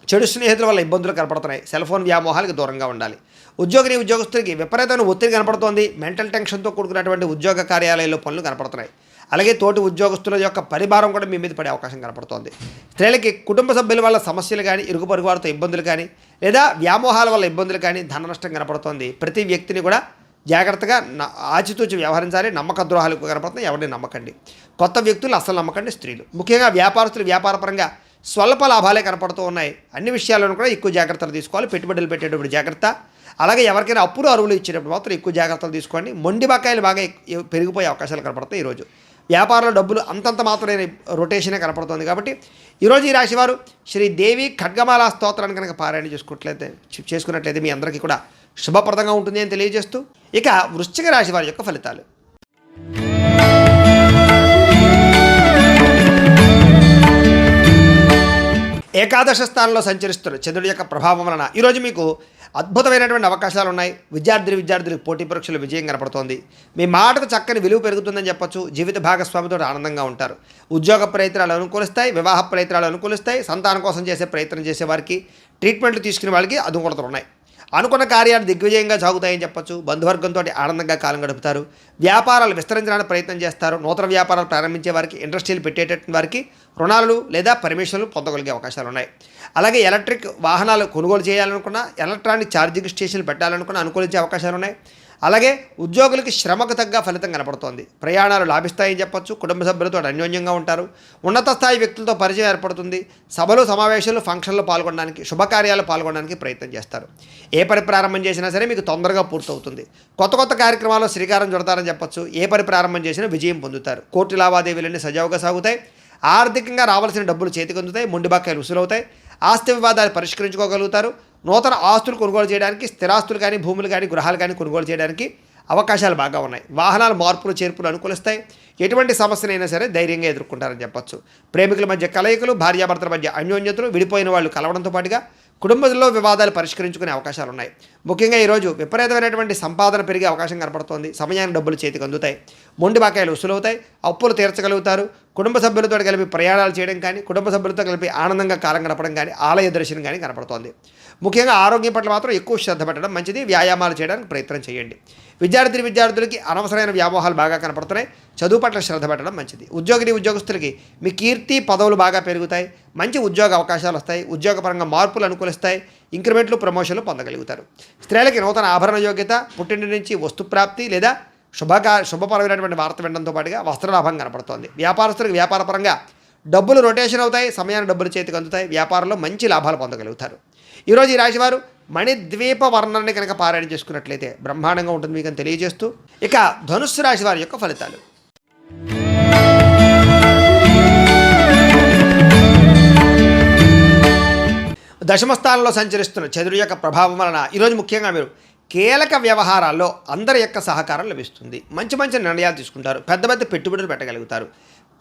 చెడు స్నేహితుల వల్ల ఇబ్బందులు కనపడుతున్నాయి. సెల్ ఫోన్ వ్యామోహాలకు దూరంగా ఉండాలి. ఉద్యోగస్తులకి విపరీతమైన ఒత్తిడి కనపడుతోంది. మెంటల్ టెన్షన్తో కూడుకున్నటువంటి ఉద్యోగ కార్యాలయాల్లో పనులు కనపడుతున్నాయి. అలాగే తోటి ఉద్యోగస్తుల యొక్క పరిభారం కూడా మీ మీద పడే అవకాశం కనపడుతోంది. స్త్రీలకి కుటుంబ సభ్యుల వల్ల సమస్యలు కానీ, ఇరుగు పొరుగు వారితో ఇబ్బందులు కానీ, లేదా వ్యామోహాల వల్ల ఇబ్బందులు కానీ, ధన నష్టం కనపడుతోంది. ప్రతి వ్యక్తిని కూడా జాగ్రత్తగా ఆచితూచి వ్యవహరించాలి. నమ్మక ద్రోహాలు కనపడుతున్నాయి, ఎవరిని నమ్మకండి. కొత్త వ్యక్తులు అసలు నమ్మకండి. స్త్రీలు ముఖ్యంగా వ్యాపారస్తులు వ్యాపారపరంగా స్వల్ప లాభాలే కనపడుతూ ఉన్నాయి. అన్ని విషయాల్లోనూ కూడా ఎక్కువ జాగ్రత్తలు తీసుకోవాలి. పెట్టుబడులు పెట్టేటప్పుడు జాగ్రత్త. అలాగే ఎవరికైనా అప్పులు, అరువులు ఇచ్చేటప్పుడు మాత్రం ఎక్కువ జాగ్రత్తలు తీసుకోండి. మొండి బకాయిలు బాగా పెరిగిపోయే అవకాశాలు కనపడతాయి. ఈరోజు వ్యాపారంలో డబ్బులు అంతంత మాత్రమే రొటేషనే కనపడుతుంది. కాబట్టి ఈరోజు ఈ రాశివారు శ్రీదేవి ఖడ్గమాల స్తోత్రాన్ని కనుక పారాయణ చేసుకున్నట్లయితే మీ అందరికీ కూడా శుభప్రదంగా ఉంటుంది అని తెలియజేస్తూ ఇక వృశ్చిక రాశి వారి యొక్క ఫలితాలు. ఏకాదశ స్థానంలో సంచరిస్తున్న చంద్రుడి యొక్క ప్రభావం వలన ఈరోజు మీకు అద్భుతమైనటువంటి అవకాశాలు ఉన్నాయి. విద్యార్థులకు పోటీ పరీక్షలు విజయం కనపడుతోంది. మీ మాటకు చక్కని విలువ పెరుగుతుందని చెప్పొచ్చు. జీవిత భాగస్వామితో ఆనందంగా ఉంటారు. ఉద్యోగ ప్రయత్నాలు అనుకూలిస్తాయి, వివాహ ప్రయత్నాలు అనుకూలిస్తాయి. సంతానం కోసం చేసే ప్రయత్నం చేసే వారికి, ట్రీట్మెంట్లు తీసుకునే వాళ్ళకి అనుకూలతలు ఉన్నాయి. అనుకున్న కార్యాలు దిగ్విజయంగా సాగుతాయని చెప్పొచ్చు. బంధువర్గంతో ఆనందంగా కాలం గడుపుతారు. వ్యాపారాలు విస్తరించడానికి ప్రయత్నం చేస్తారు. నూతన వ్యాపారాలు ప్రారంభించే వారికి, ఇండస్ట్రీలు పెట్టేటటువంటి వారికి రుణాలు లేదా పర్మిషన్లు పొందగలిగే అవకాశాలు ఉన్నాయి. అలాగే ఎలక్ట్రిక్ వాహనాలు కొనుగోలు చేయాలనుకున్నా, ఎలక్ట్రానిక్ ఛార్జింగ్ స్టేషన్లు పెట్టాలనుకున్నా అనుకూలించే అవకాశాలు ఉన్నాయి. అలాగే ఉద్యోగులకి శ్రమకు తగ్గ ఫలితం కనపడుతోంది. ప్రయాణాలు లాభిస్తాయని చెప్పొచ్చు. కుటుంబ సభ్యులతో అన్యోన్యంగా ఉంటారు. ఉన్నత స్థాయి వ్యక్తులతో పరిచయం ఏర్పడుతుంది. సభలు, సమావేశాలు, ఫంక్షన్లు పాల్గొనడానికి, శుభకార్యాలు పాల్గొనడానికి ప్రయత్నం చేస్తారు. ఏ పని ప్రారంభం చేసినా సరే మీకు తొందరగా పూర్తవుతుంది. కొత్త కార్యక్రమాల్లో శ్రీకారం చుడతారని చెప్పొచ్చు. ఏ పని ప్రారంభం చేసినా విజయం పొందుతారు. కోర్టు లావాదేవీలన్నీ సజావుగా సాగుతాయి. ఆర్థికంగా రావాల్సిన డబ్బులు చేతికి అందుతాయి. మొండి బకాయిలు వసూలవుతాయి. ఆస్తి వివాదాలు పరిష్కరించుకోగలుగుతారు. నూతన ఆస్తులు కొనుగోలు చేయడానికి, స్థిరాస్తులు కానీ, భూములు కానీ, గృహాలు కానీ కొనుగోలు చేయడానికి అవకాశాలు బాగా ఉన్నాయి. వాహనాల మార్పులు చేర్పులు అనుకూలిస్తాయి. ఎటువంటి సమస్యనైనా సరే ధైర్యంగా ఎదుర్కొంటారని చెప్పొచ్చు. ప్రేమికుల మధ్య కలయికలు, భార్యాభర్తల మధ్య అన్యోన్యతలు, విడిపోయిన వాళ్ళు కలవడంతో పాటుగా కుటుంబంలో వివాదాలు పరిష్కరించుకునే అవకాశాలు ఉన్నాయి. ముఖ్యంగా ఈరోజు విపరీతమైనటువంటి సంపాదన పెరిగే అవకాశం కనపడుతోంది. సమయానికి డబ్బులు చేతికి అందుతాయి. మొండి బాకాయలు వసూలవుతాయి. అప్పులు తీర్చగలుగుతారు. కుటుంబ సభ్యులతో కలిపి ప్రయాణాలు చేయడం కానీ, కుటుంబ సభ్యులతో కలిపి ఆనందంగా కాలం గడపడం కానీ, ఆలయ దర్శనం కానీ కనపడుతోంది. ముఖ్యంగా ఆరోగ్యం పట్ల మాత్రం ఎక్కువ శ్రద్ధ పెట్టడం మంచిది. వ్యాయామాలు చేయడానికి ప్రయత్నం చేయండి. విద్యార్థులకి అనవసరమైన వ్యామోహాలు బాగా కనపడుతున్నాయి. చదువు పట్ల శ్రద్ధ పెట్టడం మంచిది. ఉద్యోగస్తులకి మీ కీర్తి పదవులు బాగా పెరుగుతాయి. మంచి ఉద్యోగ అవకాశాలు వస్తాయి. ఉద్యోగపరంగా మార్పులు అనుకూలిస్తాయి. ఇంక్రిమెంట్లు, ప్రమోషన్లు పొందగలుగుతారు. స్త్రీలకి నూతన ఆభరణ యోగ్యత, పుట్టింటి నుంచి వస్తుప్రాప్తి లేదా శుభపరమైనటువంటి వార్త వినడంతో పాటుగా వస్త్రలాభం కనపడుతోంది. వ్యాపారస్తులకు వ్యాపారపరంగా డబ్బులు రొటేషన్ అవుతాయి. సమయాన్ని డబ్బులు చేతికి అందుతాయి. వ్యాపారంలో మంచి లాభాలు పొందగలుగుతారు. ఈరోజు ఈ రాశివారు మణిద్వీప వర్ణాన్ని కనుక పారాయణ చేసుకున్నట్లయితే బ్రహ్మాండంగా ఉంటుంది మీకు అని తెలియజేస్తూ, ఇక ధనుస్సు రాశి వారి యొక్క ఫలితాలు. దశమస్థానంలో సంచరిస్తున్న చంద్రుడి యొక్క ప్రభావం వలన ఈరోజు ముఖ్యంగా మీరు కీలక వ్యవహారాల్లో అందరి యొక్క సహకారం లభిస్తుంది. మంచి నిర్ణయాలు తీసుకుంటారు. పెద్ద పెట్టుబడులు పెట్టగలుగుతారు.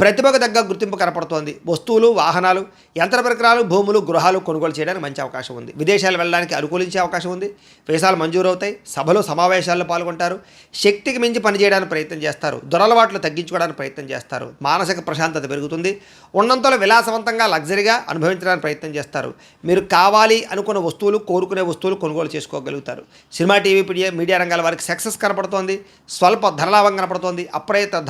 ప్రతిభకు తగ్గ గుర్తింపు కనపడుతోంది. వస్తువులు, వాహనాలు, యంత్ర పరికరాలు, భూములు, గృహాలు కొనుగోలు చేయడానికి మంచి అవకాశం ఉంది. విదేశాలు వెళ్ళడానికి అనుకూలించే అవకాశం ఉంది. వీసాలు మంజూరవుతాయి. సభలు, సమావేశాల్లో పాల్గొంటారు. శక్తికి మించి పనిచేయడానికి ప్రయత్నం చేస్తారు. దురలవాట్లు తగ్గించుకోవడానికి ప్రయత్నం చేస్తారు. మానసిక ప్రశాంతత పెరుగుతుంది. ఉన్నంతలో విలాసవంతంగా, లగ్జరీగా అనుభవించడానికి ప్రయత్నం చేస్తారు. మీరు కావాలి అనుకున్న వస్తువులు, కోరుకునే వస్తువులు కొనుగోలు చేసుకోగలుగుతారు. సినిమా, టీవీ, మీడియా రంగాల వారికి సక్సెస్ కనపడుతోంది. స్వల్ప ధనలాభం కనపడుతోంది. అప్రయత్న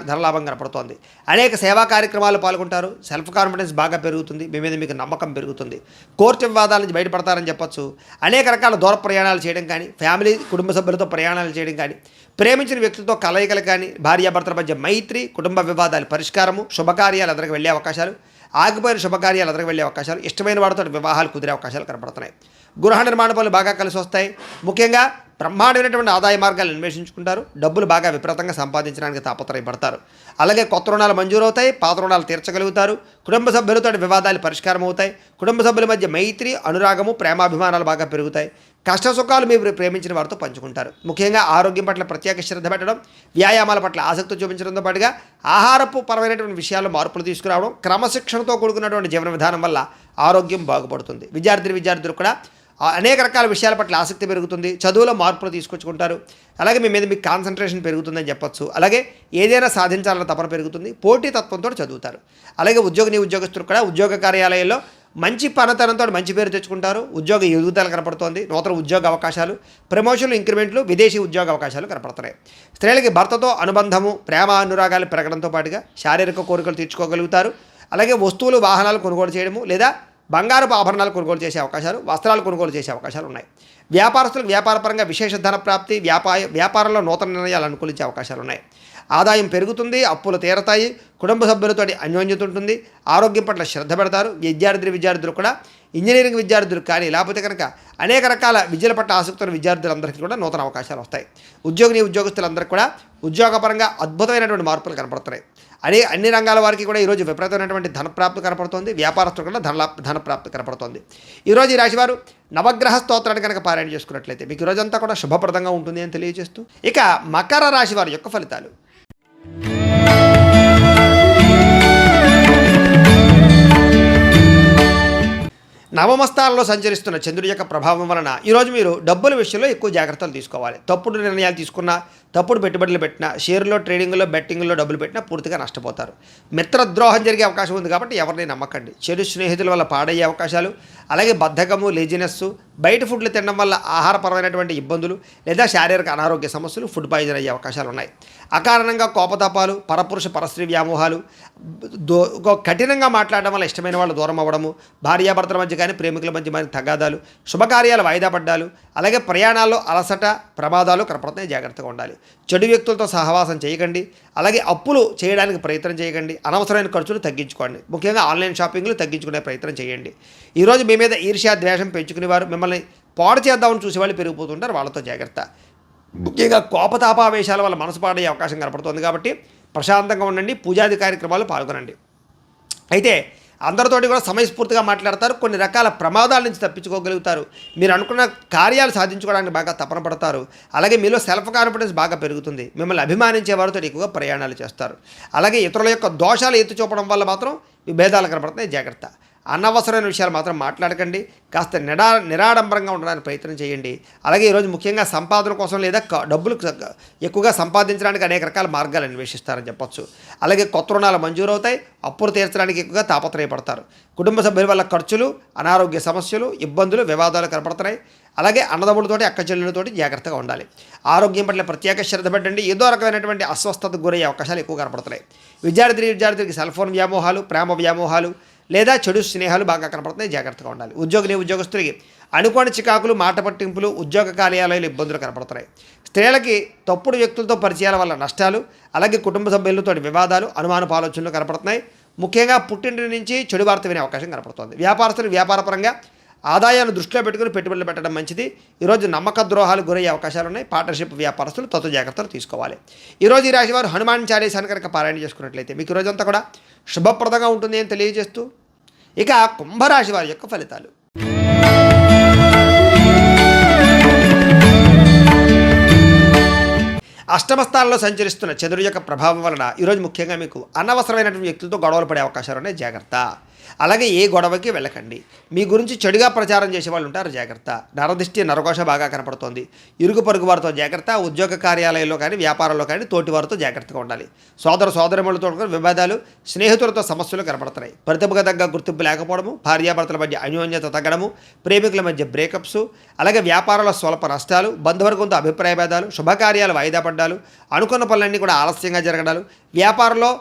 ధనలాభం కనపడుతోంది. అనేక సేవా కార్యక్రమాలు పాల్గొంటారు. సెల్ఫ్ కాన్ఫిడెన్స్ బాగా పెరుగుతుంది. మీ మీద మీకు నమ్మకం పెరుగుతుంది. కోర్టు వివాదాల నుంచి బయటపడతారని చెప్పొచ్చు. అనేక రకాల దూర ప్రయాణాలు చేయడం కానీ, ఫ్యామిలీ, కుటుంబ సభ్యులతో ప్రయాణాలు చేయడం కానీ, ప్రేమించిన వ్యక్తులతో కలయికలు కానీ, భార్యాభర్తల మధ్య మైత్రి, కుటుంబ వివాదాల పరిష్కారము, శుభకార్యాలు ఎదురుకు వెళ్ళే అవకాశాలు, ఆగిపోయిన శుభకార్యాలు ఎదురుకు వెళ్ళే అవకాశాలు, ఇష్టమైన వాడితో వివాహాలు కుదిరే అవకాశాలు కనపడుతున్నాయి. గృహ నిర్మాణ పనులు బాగా కలిసి వస్తాయి. ముఖ్యంగా బ్రహ్మాండమైనటువంటి ఆదాయ మార్గాలు అన్వేషించుకుంటారు. డబ్బులు బాగా విపరీతంగా సంపాదించడానికి తాపత్రయపడతారు. అలాగే కొత్త రుణాలు మంజూరవుతాయి. పాత రుణాలు తీర్చగలుగుతారు. కుటుంబ సభ్యులతో వివాదాలు పరిష్కారం అవుతాయి. కుటుంబ సభ్యుల మధ్య మైత్రి, అనురాగము, ప్రేమాభిమానాలు బాగా పెరుగుతాయి. కష్ట సుఖాలు మీరు ప్రేమించిన వారితో పంచుకుంటారు. ముఖ్యంగా ఆరోగ్యం పట్ల ప్రత్యేక శ్రద్ధ పెట్టడం, వ్యాయామాల పట్ల ఆసక్తి చూపించడంతో పాటుగా ఆహారపు పరమైనటువంటి విషయాల్లో మార్పులు తీసుకురావడం, క్రమశిక్షణతో కూడుకున్నటువంటి జీవన విధానం వల్ల ఆరోగ్యం బాగుపడుతుంది. విద్యార్థులు కూడా అనేక రకాల విషయాల పట్ల ఆసక్తి పెరుగుతుంది. చదువులో మార్పులు తీసుకొచ్చుకుంటారు. అలాగే మీ మీద మీకు కాన్సన్ట్రేషన్ పెరుగుతుందని చెప్పొచ్చు. అలాగే ఏదైనా సాధించాలన్న తపన పెరుగుతుంది. పోటీతత్వంతో చదువుతారు. అలాగే ఉద్యోగస్తులు కూడా ఉద్యోగ కార్యాలయాల్లో మంచి పనితనంతో మంచి పేరు తెచ్చుకుంటారు. ఉద్యోగ ఎదుగుదల కనపడుతోంది. నూతన ఉద్యోగ అవకాశాలు, ప్రమోషన్లు, ఇంక్రిమెంట్లు, విదేశీ ఉద్యోగ అవకాశాలు కనపడుతున్నాయి. స్త్రీలకి భర్తతో అనుబంధము, ప్రేమ, అనురాగాలు పెరగడంతో పాటుగా శారీరక కోరికలు తీర్చుకోగలుగుతారు. అలాగే వస్తువులు, వాహనాలు కొనుగోలు చేయడము లేదా బంగారపు ఆభరణాలు కొనుగోలు చేసే అవకాశాలు, వస్త్రాలు కొనుగోలు చేసే అవకాశాలు ఉన్నాయి. వ్యాపారస్తులకు వ్యాపారపరంగా విశేష ధన ప్రాప్తి, వ్యాపారంలో నూతన నిర్ణయాలు అనుకూలించే అవకాశాలు ఉన్నాయి. ఆదాయం పెరుగుతుంది. అప్పులు తీరతాయి. కుటుంబ సభ్యులతో అన్యోన్యత ఉంటుంది. ఆరోగ్యం పట్ల శ్రద్ధ పెడతారు. విద్యార్థులు కూడా ఇంజనీరింగ్ విద్యార్థులు కానీ, లేకపోతే కనుక అనేక రకాల విద్యల పట్ల ఆసక్తి ఉన్న విద్యార్థులందరికీ కూడా నూతన అవకాశాలు వస్తాయి. ఉద్యోగస్తులందరికీ కూడా ఉద్యోగపరంగా అద్భుతమైనటువంటి మార్పులు కనపడుతున్నాయి. అన్ని రంగాల వారికి కూడా ఈరోజు విపరీతమైనటువంటి ధనప్రాప్తి కనపడుతోంది. వ్యాపారస్తులు కూడా ధనప్రాప్తి కనపడుతోంది. ఈరోజు ఈ రాశివారు నవగ్రహ స్తోత్రాన్ని కనుక పారాయణ చేసుకున్నట్లయితే మీకు ఈరోజంతా కూడా శుభప్రదంగా ఉంటుంది అని తెలియజేస్తూ, ఇక మకర రాశి వారి యొక్క ఫలితాలు. నవమస్థానంలో సంచరిస్తున్న చంద్రుడి యొక్క ప్రభావం వలన ఈరోజు మీరు డబ్బుల విషయంలో ఎక్కువ జాగ్రత్తలు తీసుకోవాలి. తప్పుడు నిర్ణయాలు తీసుకున్నా, తప్పుడు పెట్టుబడులు పెట్టినా, షేర్లో, ట్రేడింగ్లో, బెట్టింగ్లో డబ్బులు పెట్టినా పూర్తిగా నష్టపోతారు. మిత్రద్రోహం జరిగే అవకాశం ఉంది కాబట్టి ఎవరిని నమ్మకండి. చెడు స్నేహితుల వల్ల పాడయ్యే అవకాశాలు, అలాగే బద్ధకము, లేజినెస్, బయట ఫుడ్లు తినడం వల్ల ఆహారపరమైనటువంటి ఇబ్బందులు లేదా శారీరక అనారోగ్య సమస్యలు, ఫుడ్ పాయిజన్ అయ్యే అవకాశాలు ఉన్నాయి. అకారణంగా కోపతాపాలు, పరపురుష పరస్త్రీ వ్యామోహాలు, కఠినంగా మాట్లాడడం వల్ల ఇష్టమైన వాళ్ళు దూరం అవ్వడము, భార్యాభర్తల మధ్య కానీ ప్రేమికుల మధ్య మరి తగాదాలు, శుభకార్యాలు వాయిదా పడ్డాలు, అలాగే ప్రయాణాల్లో అలసట, ప్రమాదాలు కనపడుతున్నాయి. జాగ్రత్తగా ఉండాలి. చెడు వ్యక్తులతో సహవాసం చేయకండి. అలాగే అప్పులు చేయడానికి ప్రయత్నం చేయకండి. అనవసరమైన ఖర్చులు తగ్గించుకోండి. ముఖ్యంగా ఆన్లైన్ షాపింగ్లు తగ్గించుకునే ప్రయత్నం చేయండి. ఈరోజు మీ మీద ఈర్ష్య, ద్వేషం పెంచుకునేవారు, మిమ్మల్ని పాడు చేద్దామని చూసేవాళ్ళు పెరిగిపోతుంటారు. వాళ్ళతో జాగ్రత్త. ముఖ్యంగా కోపతాపావేశాల వల్ల మనసు పాడయ్యే అవకాశం కనపడుతుంది కాబట్టి ప్రశాంతంగా ఉండండి. పూజాది కార్యక్రమాలు పాల్గొనండి. అయితే అందరితోటి కూడా సమయస్ఫూర్తిగా మాట్లాడతారు. కొన్ని రకాల ప్రమాదాల నుంచి తప్పించుకోగలుగుతారు. మీరు అనుకున్న కార్యాలు సాధించుకోవడానికి బాగా తపన పడతారు. అలాగే మీలో సెల్ఫ్ కాన్ఫిడెన్స్ బాగా పెరుగుతుంది. మిమ్మల్ని అభిమానించే వారితో ఎక్కువగా ప్రయాణాలు చేస్తారు. అలాగే ఇతరుల యొక్క దోషాలు ఎత్తి చూపడం వల్ల మాత్రం విభేదాలు కనపడుతున్నాయి, జాగ్రత్త. అనవసరమైన విషయాలు మాత్రం మాట్లాడకండి. కాస్త నిరాడంబరంగా ఉండడానికి ప్రయత్నం చేయండి. అలాగే ఈరోజు ముఖ్యంగా సంపాదన కోసం లేదా డబ్బులు ఎక్కువగా సంపాదించడానికి అనేక రకాల మార్గాలు అన్వేషిస్తారని చెప్పొచ్చు. అలాగే కొత్త రుణాలు మంజూరు అవుతాయి. అప్పులు తీర్చడానికి ఎక్కువగా తాపత్రయపడతారు. కుటుంబ సభ్యుల వల్ల ఖర్చులు, అనారోగ్య సమస్యలు, ఇబ్బందులు, వివాదాలు కనపడుతున్నాయి. అలాగే అన్నదమ్ములతోటి, అక్క చెల్లెలతోటి జాగ్రత్తగా ఉండాలి. ఆరోగ్యం పట్ల ప్రత్యేక శ్రద్ధ పెట్టండి. ఏదో రకమైనటువంటి అస్వస్థతకు గురయ్యే అవకాశాలు ఎక్కువ కనపడుతున్నాయి. విద్యార్థికి సెల్ ఫోన్ వ్యామోహాలు, ప్రేమ వ్యామోహాలు లేదా చెడు స్నేహాలు బాగా కనపడుతున్నాయి, జాగ్రత్తగా ఉండాలి. ఉద్యోగస్తులకి అనుకోని చికాకులు, మాట పట్టింపులు, ఉద్యోగ కార్యాలయాలు ఇబ్బందులు కనపడుతున్నాయి. స్త్రీలకి తప్పుడు వ్యక్తులతో పరిచయాల వల్ల నష్టాలు, అలాగే కుటుంబ సభ్యులతో వివాదాలు, అనుమానపు ఆలోచనలు కనపడుతున్నాయి. ముఖ్యంగా పుట్టింటి నుంచి చెడు వార్త వినే అవకాశం కనపడుతుంది. వ్యాపారస్తులు వ్యాపారపరంగా ఆదాయాన్ని దృష్టిలో పెట్టుకుని పెట్టుబడులు పెట్టడం మంచిది. ఈరోజు నమ్మక ద్రోహాలు గురయ్యే అవకాశాలు ఉన్నాయి. పార్ట్నర్షిప్ వ్యాపారస్తులు తత్వ జాగ్రత్తలు తీసుకోవాలి. ఈరోజు ఈ రాశి వారు హనుమాన్ చాలీసాన్ని కనుక పారాయణ చేసుకున్నట్లయితే మీకు ఈరోజంతా కూడా శుభప్రదంగా ఉంటుంది అని తెలియజేస్తూ ఇక కుంభరాశి వారి యొక్క ఫలితాలు. అష్టమ స్థానంలో సంచరిస్తున్న చంద్రుడి యొక్క ప్రభావం వలన ఈరోజు ముఖ్యంగా మీకు అనవసరమైనటువంటి వ్యక్తులతో గొడవలు పడే అవకాశాలు ఉన్నాయి, జాగ్రత్త. అలాగే ఏ గొడవకి వెళ్ళకండి. మీ గురించి చెడుగా ప్రచారం చేసే వాళ్ళు ఉంటారు, జాగ్రత్త. నరదిష్టి, నరఘోష బాగా కనపడుతోంది. ఇరుగు పొరుగు వారితో జాగ్రత్త. ఉద్యోగ కార్యాలయంలో కానీ వ్యాపారంలో కానీ తోటి వారితో జాగ్రత్తగా ఉండాలి. సోదరమణులతో వివాదాలు, స్నేహితులతో సమస్యలు కనపడుతున్నాయి. ప్రతిభకు తగ్గ గుర్తింపు లేకపోవడము, భార్యాభర్తల మధ్య అన్యోన్యత తగ్గడము, ప్రేమికుల మధ్య బ్రేకప్స్, అలాగే వ్యాపారంలో స్వల్ప నష్టాలు, బంధువర్గంతో అభిప్రాయ భేదాలు, శుభకార్యాలు వాయిదా పడ్డాలు, అనుకున్న పనులన్నీ కూడా ఆలస్యంగా జరగడాలు, వ్యాపారంలో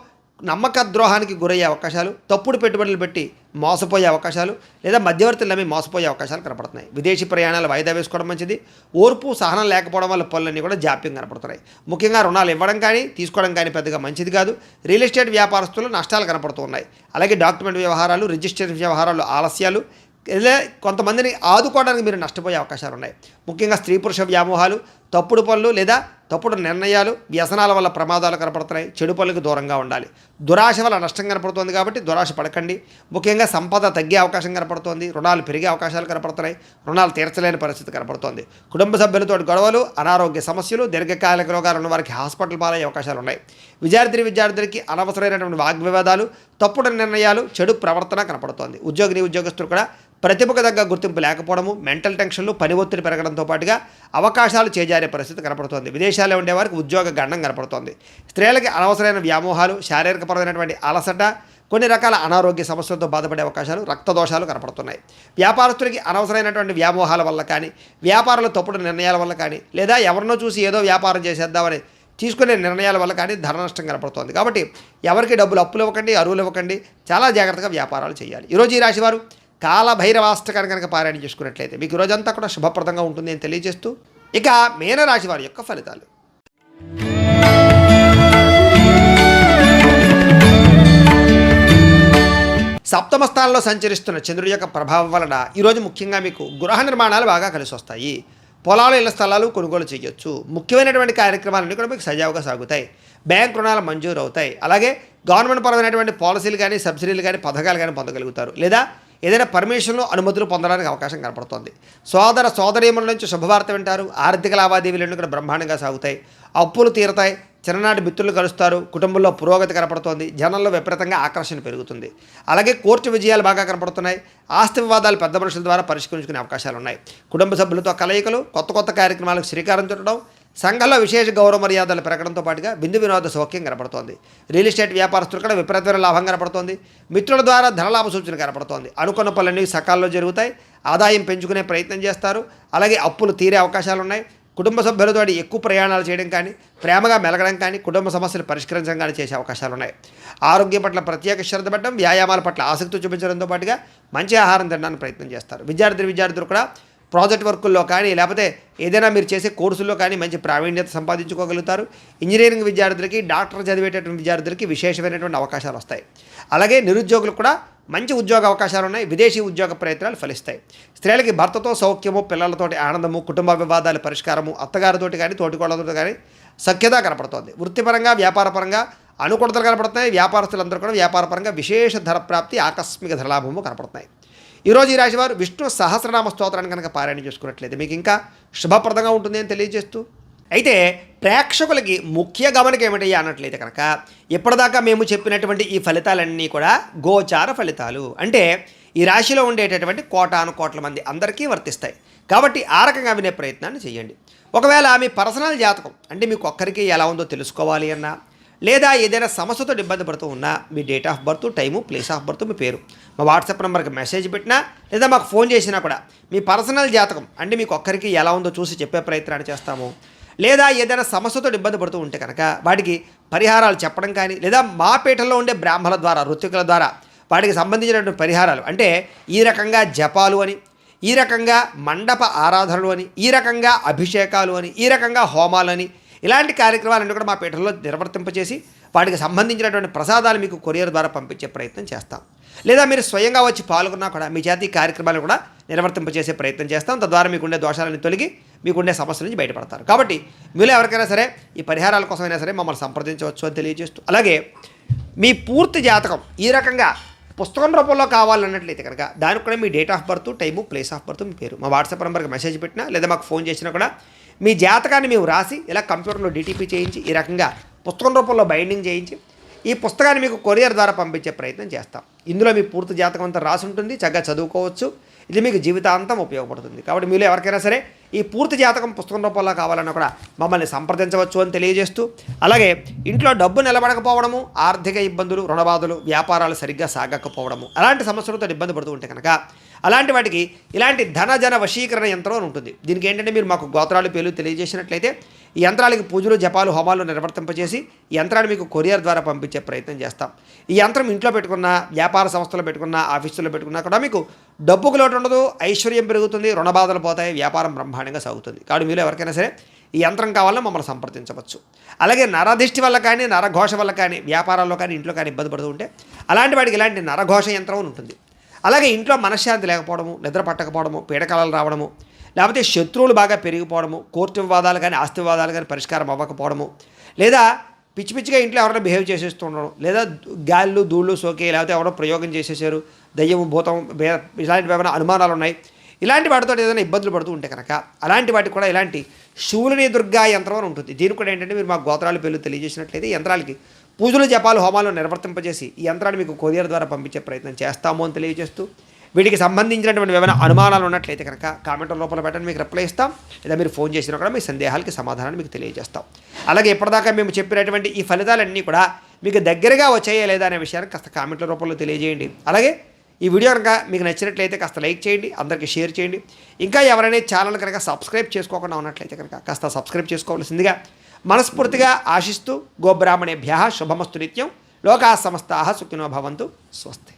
నమ్మక ద్రోహానికి గురయ్యే అవకాశాలు, తప్పుడు పెట్టుబడులు పెట్టి మోసపోయే అవకాశాలు లేదా మధ్యవర్తులు నమ్మి మోసపోయే అవకాశాలు కనపడుతున్నాయి. విదేశీ ప్రయాణాలు వాయిదా వేసుకోవడం మంచిది. ఓర్పు, సహనం లేకపోవడం వల్ల పనులన్నీ కూడా జాప్యం కనపడుతున్నాయి. ముఖ్యంగా రుణాలు ఇవ్వడం కానీ తీసుకోవడం కానీ పెద్దగా మంచిది కాదు. రియల్ ఎస్టేట్ వ్యాపారస్తులు నష్టాలు కనపడుతున్నాయి. అలాగే డాక్యుమెంట్ వ్యవహారాలు, రిజిస్ట్రేషన్ వ్యవహారాలు ఆలస్యాలు, ఇలా కొంతమందిని ఆదుకోవడానికి మీరు నష్టపోయే అవకాశాలు ఉన్నాయి. ముఖ్యంగా స్త్రీ పురుష వ్యామోహాలు, తప్పుడు పనులు లేదా తప్పుడు నిర్ణయాలు, వ్యసనాల వల్ల ప్రమాదాలు కనపడుతున్నాయి. చెడు పనులకు దూరంగా ఉండాలి. దురాశ వల్ల నష్టం కనపడుతుంది కాబట్టి దురాశ పడకండి. ముఖ్యంగా సంపద తగ్గే అవకాశం కనపడుతోంది. రుణాలు పెరిగే అవకాశాలు కనపడుతున్నాయి. రుణాలు తీర్చలేని పరిస్థితి కనపడుతోంది. కుటుంబ సభ్యులతో గొడవలు, అనారోగ్య సమస్యలు, దీర్ఘకాలిక రోగాలు ఉన్న వారికి హాస్పిటల్ పాలయ్యే అవకాశాలు ఉన్నాయి. విద్యార్థులకి అనవసరమైనటువంటి వాగ్వివాదాలు, తప్పుడు నిర్ణయాలు, చెడు ప్రవర్తన కనపడుతోంది. ఉద్యోగస్తులు కూడా ప్రతిభకు తగ్గ గుర్తింపు లేకపోవడము, మెంటల్ టెన్షన్లు, పని ఒత్తిడి పెరగడంతో పాటుగా అవకాశాలు చేజారే పరిస్థితి కనపడుతోంది. విదేశాల్లో ఉండేవారికి ఉద్యోగ గండం కనపడుతోంది. స్త్రీలకి అనవసరమైన వ్యామోహాలు, శారీరకపరమైనటువంటి అలసట, కొన్ని రకాల అనారోగ్య సమస్యలతో బాధపడే అవకాశాలు, రక్తదోషాలు కనపడుతున్నాయి. వ్యాపారస్తులకి అనవసరమైనటువంటి వ్యామోహాల వల్ల కానీ, వ్యాపారంలో తప్పుడు నిర్ణయాల వల్ల కానీ, లేదా ఎవరినో చూసి ఏదో వ్యాపారం చేసేద్దామని తీసుకునే నిర్ణయాల వల్ల కానీ ధన నష్టం కనపడుతోంది. కాబట్టి ఎవరికి డబ్బులు అప్పులు ఇవ్వకండి, అరువులు ఇవ్వకండి. చాలా జాగ్రత్తగా వ్యాపారాలు చేయాలి. ఈరోజు ఈ రాశివారు కాలభైరవాష్టకాన్ని కనుక పారాయణ చేసుకున్నట్లయితే మీకు రోజంతా కూడా శుభప్రదంగా ఉంటుంది అని తెలియజేస్తూ ఇక మీనరాశి వారి యొక్క ఫలితాలు. సప్తమ స్థానంలో సంచరిస్తున్న చంద్రుడి యొక్క ప్రభావం వలన ఈరోజు ముఖ్యంగా మీకు గృహ నిర్మాణాలు బాగా కలిసి వస్తాయి. పొలాలు, ఇళ్ల స్థలాలు కొనుగోలు చేయొచ్చు. ముఖ్యమైనటువంటి కార్యక్రమాలన్నీ కూడా మీకు సజావుగా సాగుతాయి. బ్యాంక్ రుణాలు మంజూరు అవుతాయి. అలాగే గవర్నమెంట్ పరమైనటువంటి పాలసీలు కానీ, సబ్సిడీలు కానీ, పథకాలు కానీ పొందగలుగుతారు. లేదా ఏదైనా పర్మిషన్లు, అనుమతులు పొందడానికి అవకాశం కనపడుతుంది. సోదరీమణుల నుంచి శుభవార్త వింటారు. ఆర్థిక లావాదేవీలన్నీ కూడా బ్రహ్మాండంగా సాగుతాయి. అప్పులు తీరతాయి. చిన్ననాటి మిత్రులు కలుస్తారు. కుటుంబంలో పురోగతి కనపడుతోంది. జనంలో విపరీతంగా ఆకర్షణ పెరుగుతుంది. అలాగే కోర్టు విజయాలు బాగా కనపడుతున్నాయి. ఆస్తి వివాదాలు పెద్ద మనుషుల ద్వారా పరిష్కరించుకునే అవకాశాలు ఉన్నాయి. కుటుంబ సభ్యులతో కలయికలు, కొత్త కార్యక్రమాలకు శ్రీకారం చుట్టడం, సంఘంలో విశేష గౌరవ మర్యాదలు పెరగడంతో పాటుగా విందు వినోద సౌఖ్యం కనపడుతోంది. రియల్ ఎస్టేట్ వ్యాపారస్తులు కూడా విపరీతమైన లాభం కనపడుతోంది. మిత్రుల ద్వారా ధనలాభ సూచన కనపడుతోంది. అనుకున్న పనులన్నీ సకాలంలో జరుగుతాయి. ఆదాయం పెంచుకునే ప్రయత్నం చేస్తారు. అలాగే అప్పులు తీరే అవకాశాలు ఉన్నాయి. కుటుంబ సభ్యులతో ఎక్కువ ప్రయాణాలు చేయడం కానీ, ప్రేమగా మెలగడం కానీ, కుటుంబ సమస్యలు పరిష్కరించడం కానీ చేసే అవకాశాలు ఉన్నాయి. ఆరోగ్యం పట్ల ప్రత్యేక శ్రద్ధ పెట్టడం, వ్యాయామాల పట్ల ఆసక్తి చూపించడంతో పాటుగా మంచి ఆహారం తినడానికి ప్రయత్నం చేస్తారు. విద్యార్థులు కూడా ప్రాజెక్ట్ వర్కుల్లో కానీ, లేకపోతే ఏదైనా మీరు చేసే కోర్సుల్లో కానీ మంచి ప్రావీణ్యత సంపాదించుకోగలుగుతారు. ఇంజనీరింగ్ విద్యార్థులకి, డాక్టర్ చదివేటటువంటి విద్యార్థులకి విశేషమైనటువంటి అవకాశాలు వస్తాయి. అలాగే నిరుద్యోగులకు కూడా మంచి ఉద్యోగ అవకాశాలు ఉన్నాయి. విదేశీ ఉద్యోగ ప్రయత్నాలు ఫలిస్తాయి. స్త్రీలకి భర్తతో సౌఖ్యము, పిల్లలతోటి ఆనందము, కుటుంబ వివాదాల పరిష్కారము, అత్తగారితోటి కానీ, తోటికోళ్లతో కానీ సఖ్యత కనపడుతోంది. వృత్తిపరంగా, వ్యాపారపరంగా అనుకూలతలు కనపడుతున్నాయి. వ్యాపారస్తులందరూ కూడా వ్యాపారపరంగా విశేష ధర ప్రాప్తి, ఆకస్మిక ధరలాభము కనపడుతున్నాయి. ఈరోజు ఈ రాశివారు విష్ణు సహస్రనామ స్తోత్రాన్ని కనుక పారాయణ చేసుకున్నట్లయితే మీకు ఇంకా శుభప్రదంగా ఉంటుంది అని తెలియజేస్తూ, అయితే ప్రేక్షకులకి ముఖ్య గమనిక ఏమిటయ్యా అన్నట్లయితే కనుక ఇప్పటిదాకా మేము చెప్పినటువంటి ఈ ఫలితాలన్నీ కూడా గోచార ఫలితాలు, అంటే ఈ రాశిలో ఉండేటటువంటి కోటాను కోట్ల మంది అందరికీ వర్తిస్తాయి. కాబట్టి ఆ రకంగా వినే ప్రయత్నాన్ని చేయండి. ఒకవేళ మీ పర్సనల్ జాతకం అంటే మీకు ఒక్కరికి ఎలా ఉందో తెలుసుకోవాలి అన్నా, లేదా ఏదైనా సమస్యతో ఇబ్బంది పడుతూ ఉన్నా మీ date of birth, time, place of birth, మీ పేరు మా వాట్సాప్ నెంబర్కి మెసేజ్ పెట్టినా లేదా మాకు ఫోన్ చేసినా కూడా మీ పర్సనల్ జాతకం అంటే మీకు ఒక్కరికి ఎలా ఉందో చూసి చెప్పే ప్రయత్నాన్ని చేస్తాము. లేదా ఏదైనా సమస్యతో ఇబ్బంది పడుతూ ఉంటే కనుక వాటికి పరిహారాలు చెప్పడం కానీ, లేదా మా పీఠంలో ఉండే బ్రాహ్మణుల ద్వారా, ఋత్వికుల ద్వారా వాటికి సంబంధించినటువంటి పరిహారాలు అంటే ఈ రకంగా జపాలు అని, ఈ రకంగా మండప ఆరాధనలు అని, ఈ రకంగా అభిషేకాలు అని, ఈ రకంగా హోమాలు అని, ఇలాంటి కార్యక్రమాలన్నీ కూడా మా పీఠంలో నిర్వర్తింపచేసి వాటికి సంబంధించినటువంటి ప్రసాదాలు మీకు కొరియర్ ద్వారా పంపించే ప్రయత్నం చేస్తాం. లేదా మీరు స్వయంగా వచ్చి పాల్గొన్నా కూడా మీ చేత ఈ కార్యక్రమాలు కూడా నిర్వర్తింపచేసే ప్రయత్నం చేస్తాం. తద్వారా మీకుండే దోషాలను తొలగి మీకుండే సమస్యల నుంచి బయటపడతారు. కాబట్టి మీరు ఎవరికైనా సరే ఈ పరిహారాల కోసమైనా సరే మమ్మల్ని సంప్రదించవచ్చు అని తెలియజేస్తూ, అలాగే మీ పూర్తి జాతకం ఈ రకంగా పుస్తకం రూపంలో కావాలన్నట్లయితే కనుక దానికి కూడా మీ date of birth, time, place of birth, మీ పేరు మా వాట్సాప్ నెంబర్కి మెసేజ్ పెట్టినా లేదా మాకు ఫోన్ చేసినా కూడా మీ జాతకాన్ని మేము రాసి ఇలా కంప్యూటర్లో డిటిపి చేయించి ఈ రకంగా పుస్తకం రూపంలో బైండింగ్ చేయించి ఈ పుస్తకాన్ని మీకు కొరియర్ ద్వారా పంపించే ప్రయత్నం చేస్తాం. ఇందులో మీ పూర్తి జాతకం అంతా రాసి ఉంటుంది, చక్కగా చదువుకోవచ్చు. ఇది మీకు జీవితాంతం ఉపయోగపడుతుంది. కాబట్టి మీరు ఎవరికైనా సరే ఈ పూర్తి జాతకం పుస్తకం రూపంలో కావాలన్నా కూడా మమ్మల్ని సంప్రదించవచ్చు అని తెలియజేస్తూ, అలాగే ఇంట్లో డబ్బు నిలబడకపోవడము, ఆర్థిక ఇబ్బందులు, రుణబాధలు, వ్యాపారాలు సరిగ్గా సాగకపోవడము, అలాంటి సమస్యలతో ఇబ్బంది పడుతూ ఉంటే కనుక అలాంటి వాటికి ఇలాంటి ధన వశీకరణ యంత్రం అని ఉంటుంది. దీనికి ఏంటంటే మీరు మాకు గోత్రాలు, పేర్లు తెలియజేసినట్లయితే ఈ యంత్రాలకి పూజలు, జపాలు, హోమాలు నిర్వర్తింపజేసి ఈ యంత్రాన్ని మీకు కొరియర్ ద్వారా పంపించే ప్రయత్నం చేస్తాం. ఈ యంత్రం ఇంట్లో పెట్టుకున్న, వ్యాపార సంస్థలో పెట్టుకున్న, ఆఫీసులో పెట్టుకున్నా కూడా మీకు డబ్బుకు లోటు ఉండదు, ఐశ్వర్యం పెరుగుతుంది, రుణబాధలు పోతాయి, వ్యాపారం బ్రహ్మాండంగా సాగుతుంది. కాబట్టి మీరు ఎవరికైనా సరే ఈ యంత్రం కావాలన్నా మమ్మల్ని సంప్రదించవచ్చు. అలాగే నరదిష్టి వల్ల కానీ, నరఘోష వల్ల కానీ, వ్యాపారాల్లో కానీ, ఇంట్లో కానీ ఇబ్బంది పడుతూ ఉంటే అలాంటి వాటికి ఇలాంటి నరఘోష యంత్రం ఉంటుంది. అలాగే ఇంట్లో మనశ్శాంతి లేకపోవడము, నిద్ర పట్టకపోవడము, పీడకలాలు రావడము, లేకపోతే శత్రువులు బాగా పెరిగిపోవడము, కోర్టు వివాదాలు కానీ, ఆస్తి వివాదాలు కానీ పరిష్కారం అవ్వకపోవడము, లేదా పిచ్చి పిచ్చిగా ఇంట్లో ఎవరైనా బిహేవ్ చేసేస్తూ ఉండడం, లేదా గాళ్ళు, ధూళ్ళు సోకే, లేకపోతే ఎవరో ప్రయోగం చేసేసారు, దయ్యం, భూతం, ఇలాంటివి ఏమైనా అనుమానాలు ఉన్నాయి, ఇలాంటి వాటితో ఏదైనా ఇబ్బందులు పడుతూ ఉంటే కనుక అలాంటి వాటికి కూడా ఇలాంటి శూలిని దుర్గా యంత్రం అని ఉంటుంది. దీనికి కూడా ఏంటంటే మీరు మా గోత్రాలు, పేర్లు తెలియజేసినట్లయితే యంత్రాలకి పూజలు, జపాలు, హోమాలు నిర్వర్తింపజేసి ఈ యంత్రాన్ని మీకు కొరియర్ ద్వారా పంపించే ప్రయత్నం చేస్తాము అని తెలియజేస్తూ, వీటికి సంబంధించినటువంటి ఏమైనా అనుమానాలు ఉన్నట్లయితే కనుక కామెంట్ రూపంలో పెట్టండి, మీకు రిప్లై ఇస్తాం. లేదా మీరు ఫోన్ చేసినా కూడా మీ సందేహాలకి సమాధానాన్ని మీకు తెలియజేస్తాం. అలాగే ఇప్పటిదాకా మేము చెప్పినటువంటి ఈ ఫలితాలన్నీ కూడా మీకు దగ్గరగా వచ్చాయా లేదా అనే విషయాన్ని కాస్త కామెంట్ల రూపంలో తెలియజేయండి. అలాగే ఈ వీడియో కనుక మీకు నచ్చినట్లయితే కాస్త లైక్ చేయండి, అందరికీ షేర్ చేయండి. ఇంకా ఎవరైనా ఛానల్ కనుక సబ్స్క్రైబ్ చేసుకోకుండా ఉన్నట్లయితే కనుక కాస్త సబ్స్క్రైబ్ చేసుకోవాల్సిందిగా మనస్ఫూర్తిగా ఆశిస్తూ, గోబ్రాహ్మణేభ్యః శుభమస్తు నిత్యం, లోకాः సమస్తాः సుఖినో భవంతు. స్వస్తి.